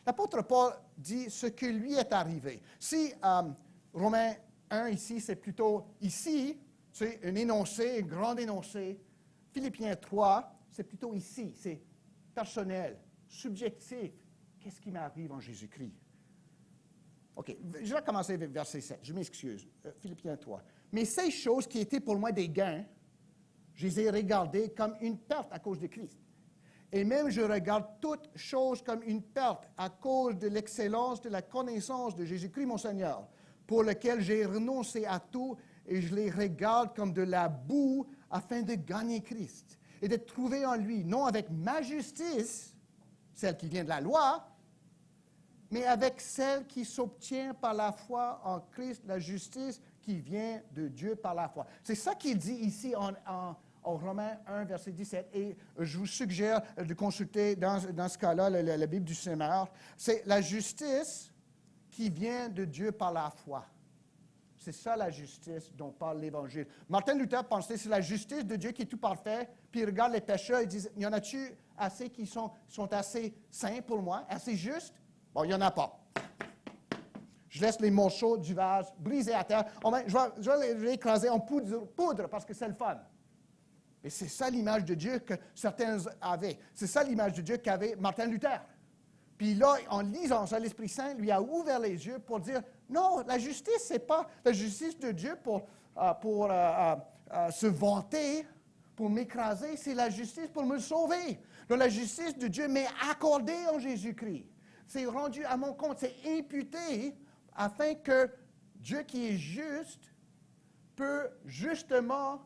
E: L'apôtre Paul dit ce qui lui est arrivé. Si Romains 1 ici, c'est plutôt ici, c'est un énoncé, un grand énoncé. Philippiens 3, c'est plutôt ici, c'est personnel, subjectif. Qu'est-ce qui m'arrive en Jésus-Christ? OK, je vais commencer avec verset 7. Je m'excuse. Philippiens 3. Mais ces choses qui étaient pour moi des gains, je les ai regardées comme une perte à cause de Christ. Et même je regarde toutes choses comme une perte à cause de l'excellence de la connaissance de Jésus-Christ mon Seigneur, pour lequel j'ai renoncé à tout et je les regarde comme de la boue afin de gagner Christ et de trouver en lui, non avec ma justice, celle qui vient de la loi, mais avec celle qui s'obtient par la foi en Christ, la justice qui vient de Dieu par la foi. C'est ça qu'il dit ici en Romains 1, verset 17. Et je vous suggère de consulter dans ce cas-là la Bible du Semeur. C'est la justice qui vient de Dieu par la foi. C'est ça la justice dont parle l'Évangile. Martin Luther pensait que c'est la justice de Dieu qui est tout parfait, puis il regarde les pécheurs et dit, y en a-tu assez qui sont assez saints pour moi, assez justes? Bon, il n'y en a pas. Je laisse les morceaux du vase brisés à terre. Je vais les écraser en poudre parce que c'est le fun. Et c'est ça l'image de Dieu que certains avaient. C'est ça l'image de Dieu qu'avait Martin Luther. Puis là, en lisant ça, l'Esprit Saint lui a ouvert les yeux pour dire, non, la justice, ce n'est pas la justice de Dieu pour se vanter, pour m'écraser, c'est la justice pour me sauver. Donc la justice de Dieu m'est accordée en Jésus-Christ. C'est rendu à mon compte, c'est imputé afin que Dieu qui est juste peut justement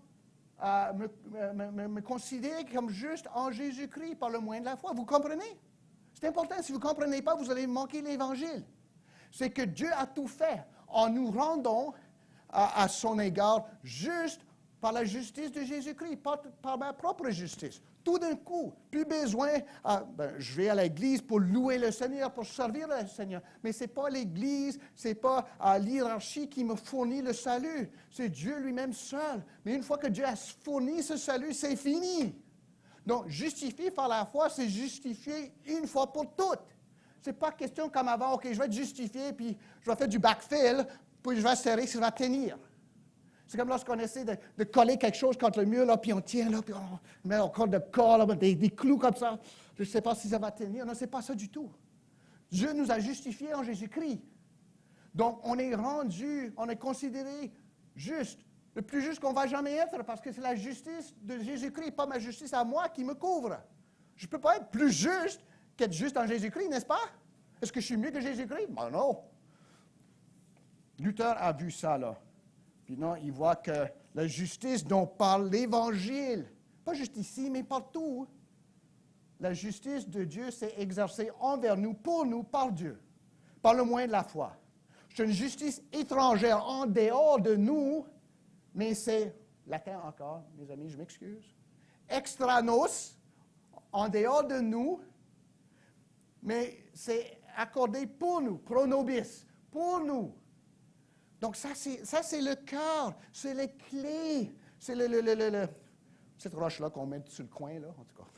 E: me considérer comme juste en Jésus-Christ par le moyen de la foi. Vous comprenez? C'est important. Si vous ne comprenez pas, vous allez manquer l'Évangile. C'est que Dieu a tout fait en nous rendant à son égard juste par la justice de Jésus-Christ, pas par ma propre justice. Tout d'un coup, plus besoin, je vais à l'Église pour louer le Seigneur, pour servir le Seigneur. Mais ce n'est pas l'Église, ce n'est pas l'hiérarchie qui me fournit le salut. C'est Dieu lui-même seul. Mais une fois que Dieu a fourni ce salut, c'est fini. Donc, justifier par la foi, c'est justifier une fois pour toutes. Ce n'est pas question comme avant, OK, je vais être justifié, puis je vais faire du backfill, puis je vais serrer, ça va tenir. C'est comme lorsqu'on essaie de coller quelque chose contre le mur, là, puis on tient, là, puis on met encore de corps, là, des clous comme ça. Je ne sais pas si ça va tenir. Non, ce n'est pas ça du tout. Dieu nous a justifiés en Jésus-Christ. Donc, on est rendu, on est considéré juste, le plus juste qu'on va jamais être, parce que c'est la justice de Jésus-Christ, pas ma justice à moi qui me couvre. Je ne peux pas être plus juste qu'être juste en Jésus-Christ, n'est-ce pas? Est-ce que je suis mieux que Jésus-Christ? Ben non. Luther a vu ça, là. Puis non, il voit que la justice dont parle l'Évangile, pas juste ici, mais partout, la justice de Dieu s'est exercée envers nous, pour nous, par Dieu, par le moyen de la foi. C'est une justice étrangère en dehors de nous, mais c'est, latin encore, mes amis, je m'excuse, extranos, en dehors de nous, mais c'est accordé pour nous, pro nobis, pour nous. Donc ça, c'est le cœur, c'est les clés, c'est cette roche-là qu'on met sur le coin, là, en tout cas.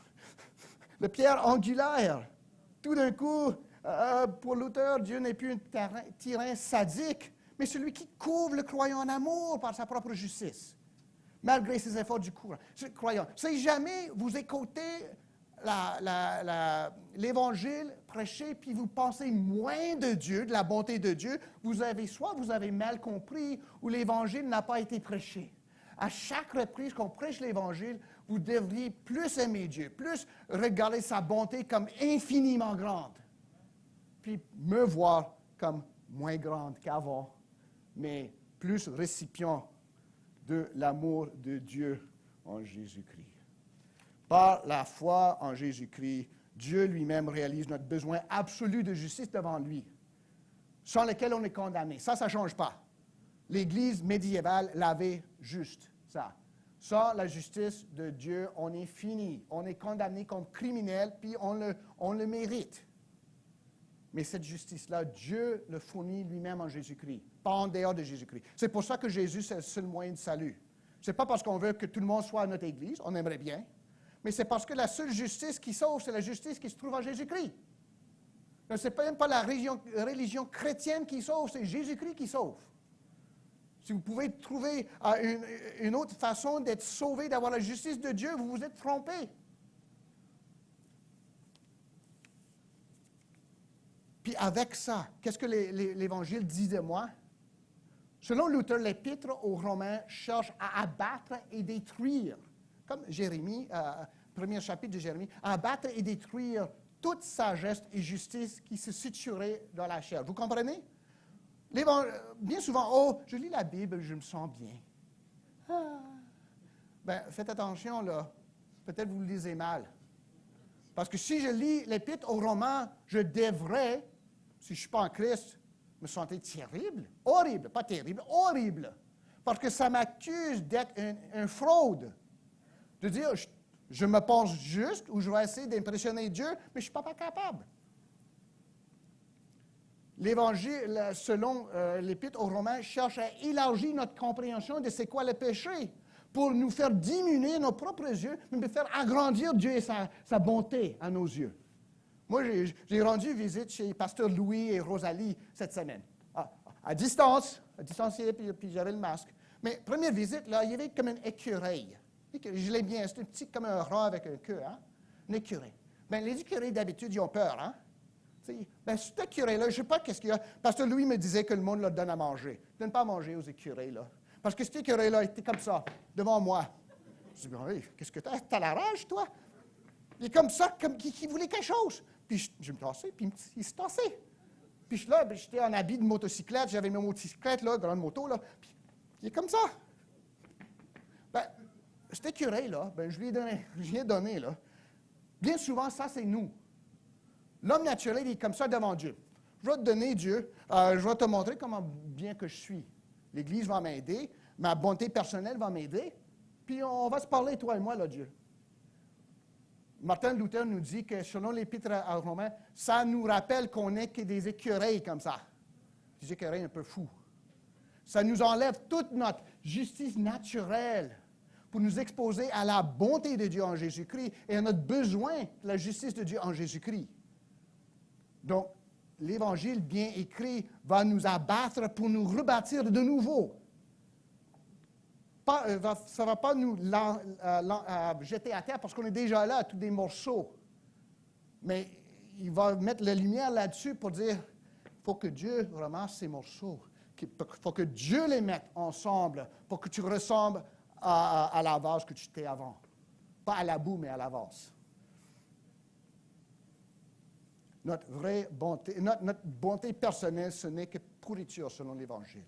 E: Le pierre angulaire. Tout d'un coup, pour l'auteur, Dieu n'est plus un tyran sadique, mais celui qui couvre le croyant en amour par sa propre justice, malgré ses efforts du croyant. Si jamais vous écoutez l'Évangile prêché, puis vous pensez moins de Dieu, de la bonté de Dieu, vous avez mal compris, ou l'Évangile n'a pas été prêché. À chaque reprise qu'on prêche l'Évangile, vous devriez plus aimer Dieu, plus regarder sa bonté comme infiniment grande, puis me voir comme moins grande qu'avant, mais plus récipient de l'amour de Dieu en Jésus-Christ. Par la foi en Jésus-Christ, Dieu lui-même réalise notre besoin absolu de justice devant lui, sans lequel on est condamné. Ça ne change pas. L'Église médiévale l'avait juste, ça. Sans la justice de Dieu, on est fini. On est condamné comme criminel, puis on le mérite. Mais cette justice-là, Dieu le fournit lui-même en Jésus-Christ, pas en dehors de Jésus-Christ. C'est pour ça que Jésus, c'est le seul moyen de salut. Ce n'est pas parce qu'on veut que tout le monde soit à notre Église, on aimerait bien, mais c'est parce que la seule justice qui sauve, c'est la justice qui se trouve en Jésus-Christ. Ce n'est même pas la religion chrétienne qui sauve, c'est Jésus-Christ qui sauve. Si vous pouvez trouver une autre façon d'être sauvé, d'avoir la justice de Dieu, vous vous êtes trompé. Puis avec ça, qu'est-ce que l'Évangile dit de moi? Selon Luther, l'Épître aux Romains cherche à abattre et détruire, comme Jérémie, premier chapitre de Jérémie, à abattre et détruire toute sagesse et justice qui se situerait dans la chair. Vous comprenez? Bien souvent, oh, je lis la Bible, je me sens bien. Bien, faites attention, là. Peut-être vous le lisez mal. Parce que si je lis l'Épître aux Romains, je devrais, si je ne suis pas en Christ, me sentir terrible, horrible, pas terrible, horrible. Parce que ça m'accuse d'être un fraude. De dire, je me pense juste ou je vais essayer d'impressionner Dieu, mais je ne suis pas capable. L'Évangile, selon l'Épître aux Romains, cherche à élargir notre compréhension de c'est quoi le péché pour nous faire diminuer nos propres yeux, mais nous faire agrandir Dieu et sa bonté à nos yeux. Moi, j'ai rendu visite chez Pasteur Louis et Rosalie cette semaine. À distancié, puis j'avais le masque. Mais première visite, là, il y avait comme un écureuil. Je l'aime bien, c'est un petit comme un rat avec un queue, hein? Un écureuil. Bien, les écureuils, d'habitude, ils ont peur, hein? Bien, cet écureuil-là, je ne sais pas qu'est-ce qu'il y a. Pasteur Louis me disait que le monde leur donne à manger. Ne donne pas à manger aux écureuils, là. Parce que cet écureuil-là était comme ça, devant moi. Je dis, oui, qu'est-ce que t'as? T'as la rage, toi? Il est comme ça, comme qui voulait quelque chose. Puis je me tassais, puis il se tassait. Puis là, j'étais en habit de motocyclette, j'avais ma motocyclette, là, grande moto, là. Puis il est comme ça. Ben, cet écureuil-là, ben, je lui ai donné, là. Bien souvent, ça, c'est nous. L'homme naturel, il est comme ça devant Dieu. Je vais te donner, Dieu, je vais te montrer comment bien que je suis. L'Église va m'aider, ma bonté personnelle va m'aider, puis on va se parler, toi et moi, là, Dieu. Martin Luther nous dit que, selon l'Épître aux Romains, ça nous rappelle qu'on n'est que des écureuils comme ça. Des écureuils un peu fous. Ça nous enlève toute notre justice naturelle pour nous exposer à la bonté de Dieu en Jésus-Christ et à notre besoin de la justice de Dieu en Jésus-Christ. Donc, l'Évangile bien écrit va nous abattre pour nous rebâtir de nouveau. Ça ne va pas nous jeter à terre parce qu'on est déjà là, tous des morceaux. Mais il va mettre la lumière là-dessus pour dire, il faut que Dieu ramasse ces morceaux. Il faut que Dieu les mette ensemble pour que tu ressembles à la vase que tu étais avant. Pas à la boue, mais à la vase. Notre vraie bonté, notre bonté personnelle, ce n'est que pourriture selon l'Évangile.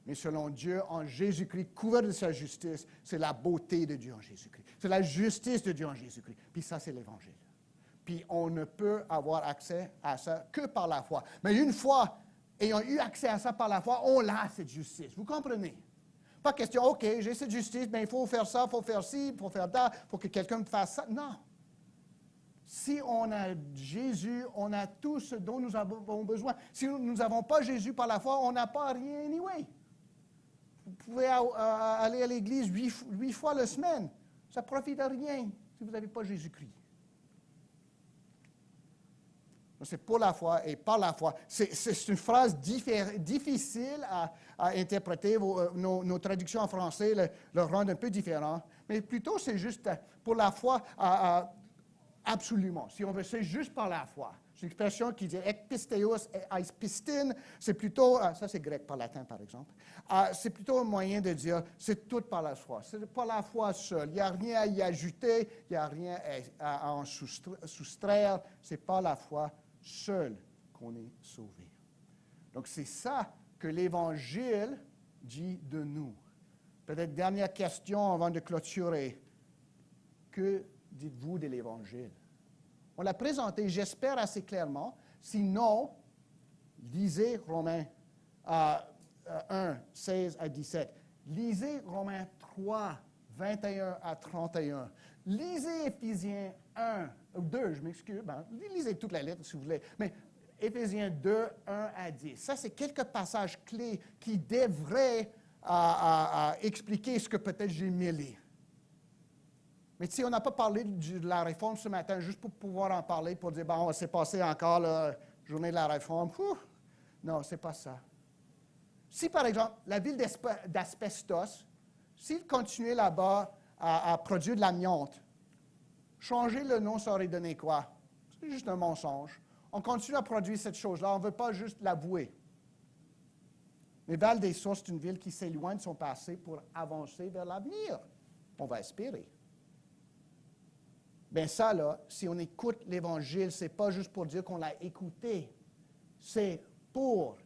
E: Mais selon Dieu, en Jésus-Christ, couvert de sa justice, c'est la beauté de Dieu en Jésus-Christ. C'est la justice de Dieu en Jésus-Christ. Puis ça, c'est l'Évangile. Puis on ne peut avoir accès à ça que par la foi. Mais une fois, ayant eu accès à ça par la foi, on a cette justice. Vous comprenez? Pas question, OK, j'ai cette justice, mais il faut faire ça, il faut faire ci, il faut faire ça, il faut que quelqu'un me fasse ça. Non. Si on a Jésus, on a tout ce dont nous avons besoin. Si nous n'avons pas Jésus par la foi, on n'a pas rien anyway. Vous pouvez aller à l'église 8 fois la semaine. Ça ne profite à rien si vous n'avez pas Jésus-Christ. C'est pour la foi et par la foi. C'est une phrase difficile à interpréter. Nos traductions en français le rendent un peu différent. Mais plutôt, c'est juste pour la foi, absolument. Si on veut, c'est juste par la foi. C'est une expression qui dit ekpisteos et eispistin. C'est plutôt, ça c'est grec par latin par exemple, c'est plutôt un moyen de dire c'est tout par la foi. C'est par la foi seule. Il n'y a rien à y ajouter, il n'y a rien à en soustraire. C'est par la foi seul qu'on est sauvé. Donc, c'est ça que l'Évangile dit de nous. Peut-être dernière question avant de clôturer. Que dites-vous de l'Évangile? On l'a présenté, j'espère, assez clairement. Sinon, lisez Romains 1, 16 à 17. Lisez Romains 3, 21 à 31. Lisez Éphésiens 2, je m'excuse. Lisez toute la lettre si vous voulez. Mais Éphésiens 2, 1 à 10. Ça, c'est quelques passages clés qui devraient expliquer ce que peut-être j'ai mêlé. Mais si on n'a pas parlé de la réforme ce matin, juste pour pouvoir en parler, pour dire, bon, c'est passé encore la journée de la réforme. Non, ce n'est pas ça. Si, par exemple, la ville d'Asbestos, s'il continuait là-bas à produire de l'amiante, changer le nom, ça aurait donné quoi? C'est juste un mensonge. On continue à produire cette chose-là, on ne veut pas juste l'avouer. Mais Val-des-Sources, c'est une ville qui s'éloigne de son passé pour avancer vers l'avenir. On va espérer. Bien ça, là, si on écoute l'Évangile, ce n'est pas juste pour dire qu'on l'a écouté, c'est pour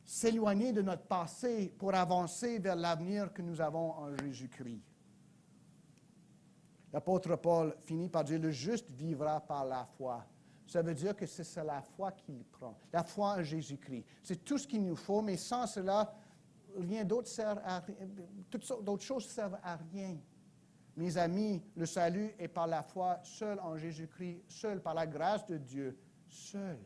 E: s'éloigner de notre passé, pour avancer vers l'avenir que nous avons en Jésus-Christ. L'apôtre Paul finit par dire, le juste vivra par la foi. Ça veut dire que c'est la foi qu'il prend, la foi en Jésus-Christ. C'est tout ce qu'il nous faut, mais sans cela, rien d'autre sert à rien. Toutes d'autres choses ne servent à rien. Mes amis, le salut est par la foi, seul en Jésus-Christ, seul par la grâce de Dieu, seul.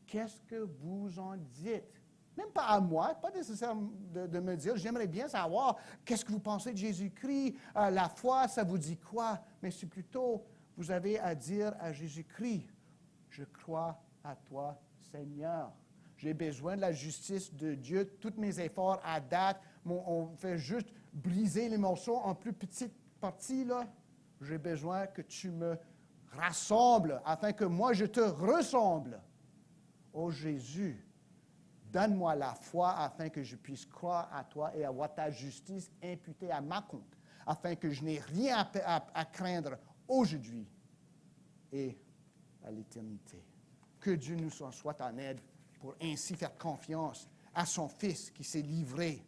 E: Qu'est-ce que vous en dites? Même pas à moi, pas nécessaire de me dire, j'aimerais bien savoir qu'est-ce que vous pensez de Jésus-Christ, la foi, ça vous dit quoi? Mais c'est plutôt, vous avez à dire à Jésus-Christ, je crois à toi, Seigneur. J'ai besoin de la justice de Dieu. Tous mes efforts à date, on fait juste briser les morceaux en plus petites parties, là. J'ai besoin que tu me rassembles afin que moi je te ressemble. Ô Jésus, donne-moi la foi afin que je puisse croire à toi et avoir ta justice imputée à ma compte, afin que je n'ai rien à craindre aujourd'hui et à l'éternité. Que Dieu nous soit en aide pour ainsi faire confiance à son Fils qui s'est livré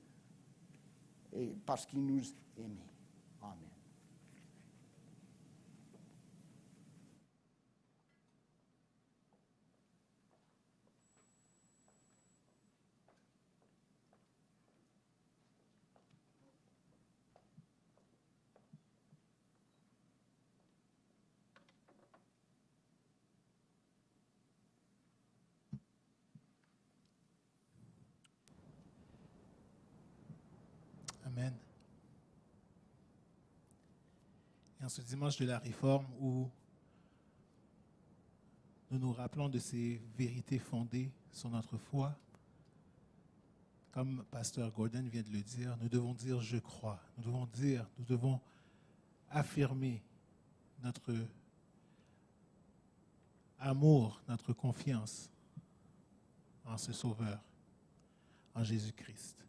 E: et parce qu'il nous aimait. Amen.
B: Amen. Et en ce dimanche de la Réforme où nous nous rappelons de ces vérités fondées sur notre foi, comme Pasteur Gordon vient de le dire, nous devons dire « je crois ». Nous devons affirmer notre amour, notre confiance en ce Sauveur, en Jésus-Christ.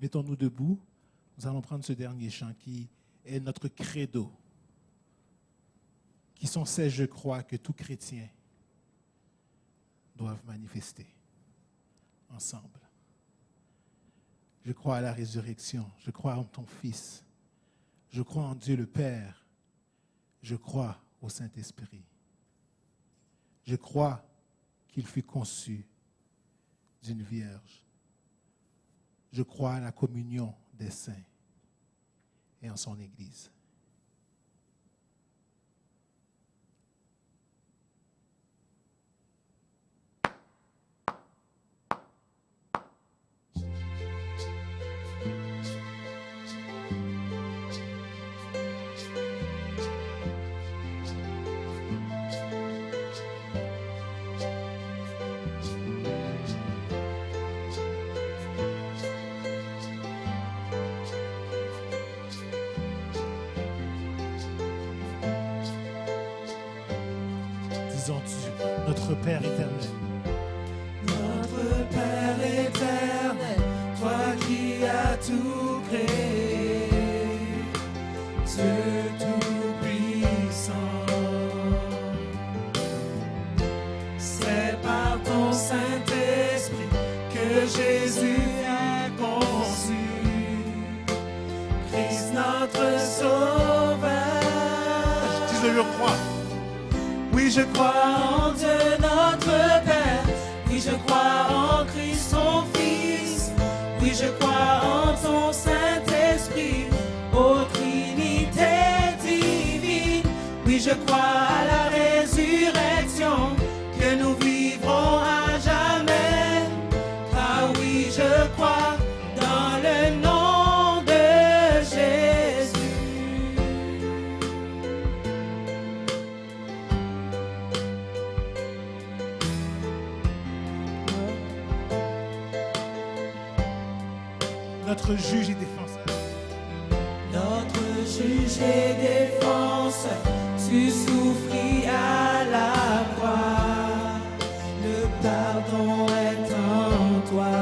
B: Mettons-nous debout. Nous allons prendre ce dernier chant qui est notre credo, qui sont ces « je crois » que tout chrétien doivent manifester ensemble. Je crois à la résurrection. Je crois en ton Fils. Je crois en Dieu le Père. Je crois au Saint-Esprit. Je crois qu'il fut conçu d'une vierge. Je crois à la communion des saints et en son Église. Notre Père éternel.
C: Notre Père éternel, toi qui as tout créé, Dieu tout-puissant, c'est par ton Saint-Esprit que Jésus a conçu, Christ notre Sauveur.
B: Je crois.
C: Oui, je crois en Dieu notre Père. Oui, je crois en Christ son Fils. Oui, je crois en ton Saint-Esprit, ô Trinité divine. Oui, je crois à la résurrection, que nous vivrons à jamais. Ah oui, je crois dans le nom de Jésus.
B: Notre juge et défenseur.
C: Notre juge et défenseur, tu souffris à la croix, le pardon est en toi.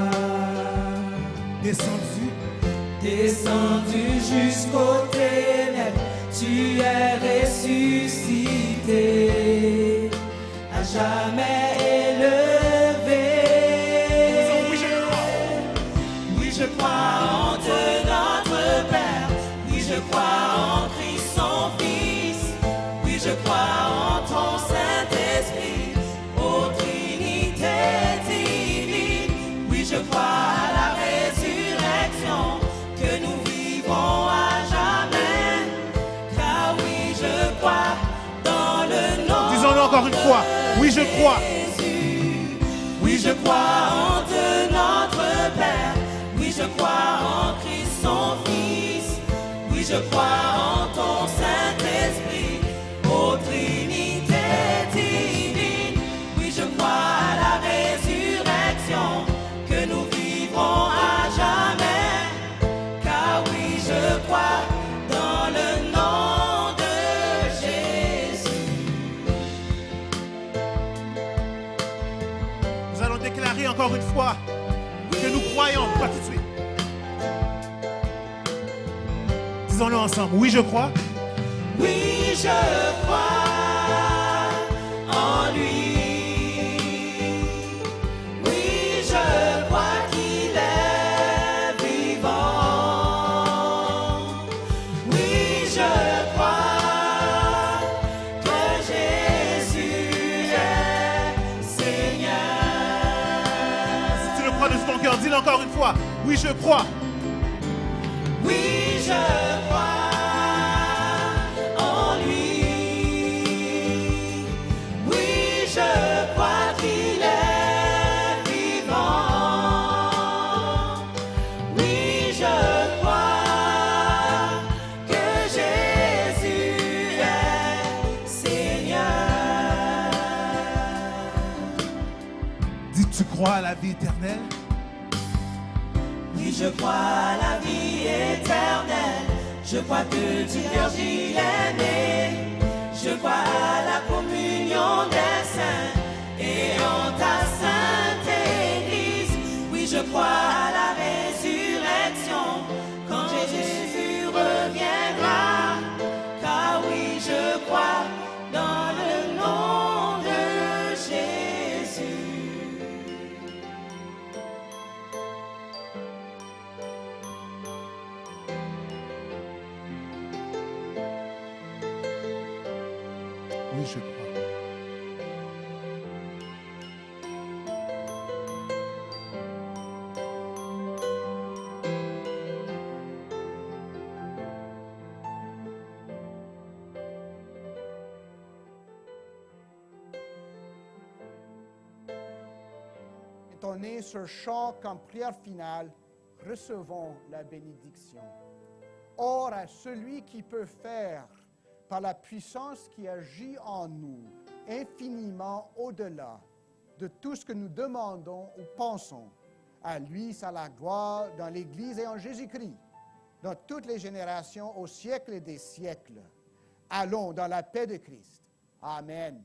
C: Descendu jusqu'aux ténèbres, tu es ressuscité, à jamais élevé. Oui, je crois en Dieu notre Père. Oui, je crois en Christ son Fils. Oui, je crois en ton Saint-Esprit, ô Trinité divine. Oui, je crois à la résurrection, que nous vivrons à jamais. Car oui, je crois dans le nom.
B: Disons-le encore une fois. Oui, je crois.
C: Oui, je crois en Dieu notre Père. Oui, je crois en Christ son Fils. Oui, je crois en ton Saint-Esprit, ô Trinité divine. Oui, je crois à la résurrection, que nous vivrons à jamais. Car oui, je crois dans le nom de Jésus.
B: Nous allons déclarer encore une fois que nous croyons, pas tout de suite. Disons-le ensemble. Oui, je crois.
C: Oui, je crois en lui. Oui, je crois qu'il est vivant. Oui, je crois que Jésus est Seigneur.
B: Si tu le crois de tout ton cœur, dis-le encore une fois. Oui, je crois.
C: Oui, je crois en lui. Oui, je crois qu'il est vivant. Oui, je crois que Jésus
B: crois à la vie éternelle.
C: Oui, je crois à la vie éternelle. Je crois que du Virgile est né. Je crois à la communion des saints et en ta sainte Église. Oui, je crois à la résurrection quand Jésus reviendra. Car oui, je crois dans le nom de Jésus.
B: Oui, je crois.
E: Étonné ce chant comme prière finale, recevons la bénédiction. Or, à celui qui peut faire, par la puissance qui agit en nous, infiniment au-delà de tout ce que nous demandons ou pensons, à lui, soit la gloire dans l'Église et en Jésus-Christ, dans toutes les générations, au siècle des siècles. Allons dans la paix de Christ. Amen.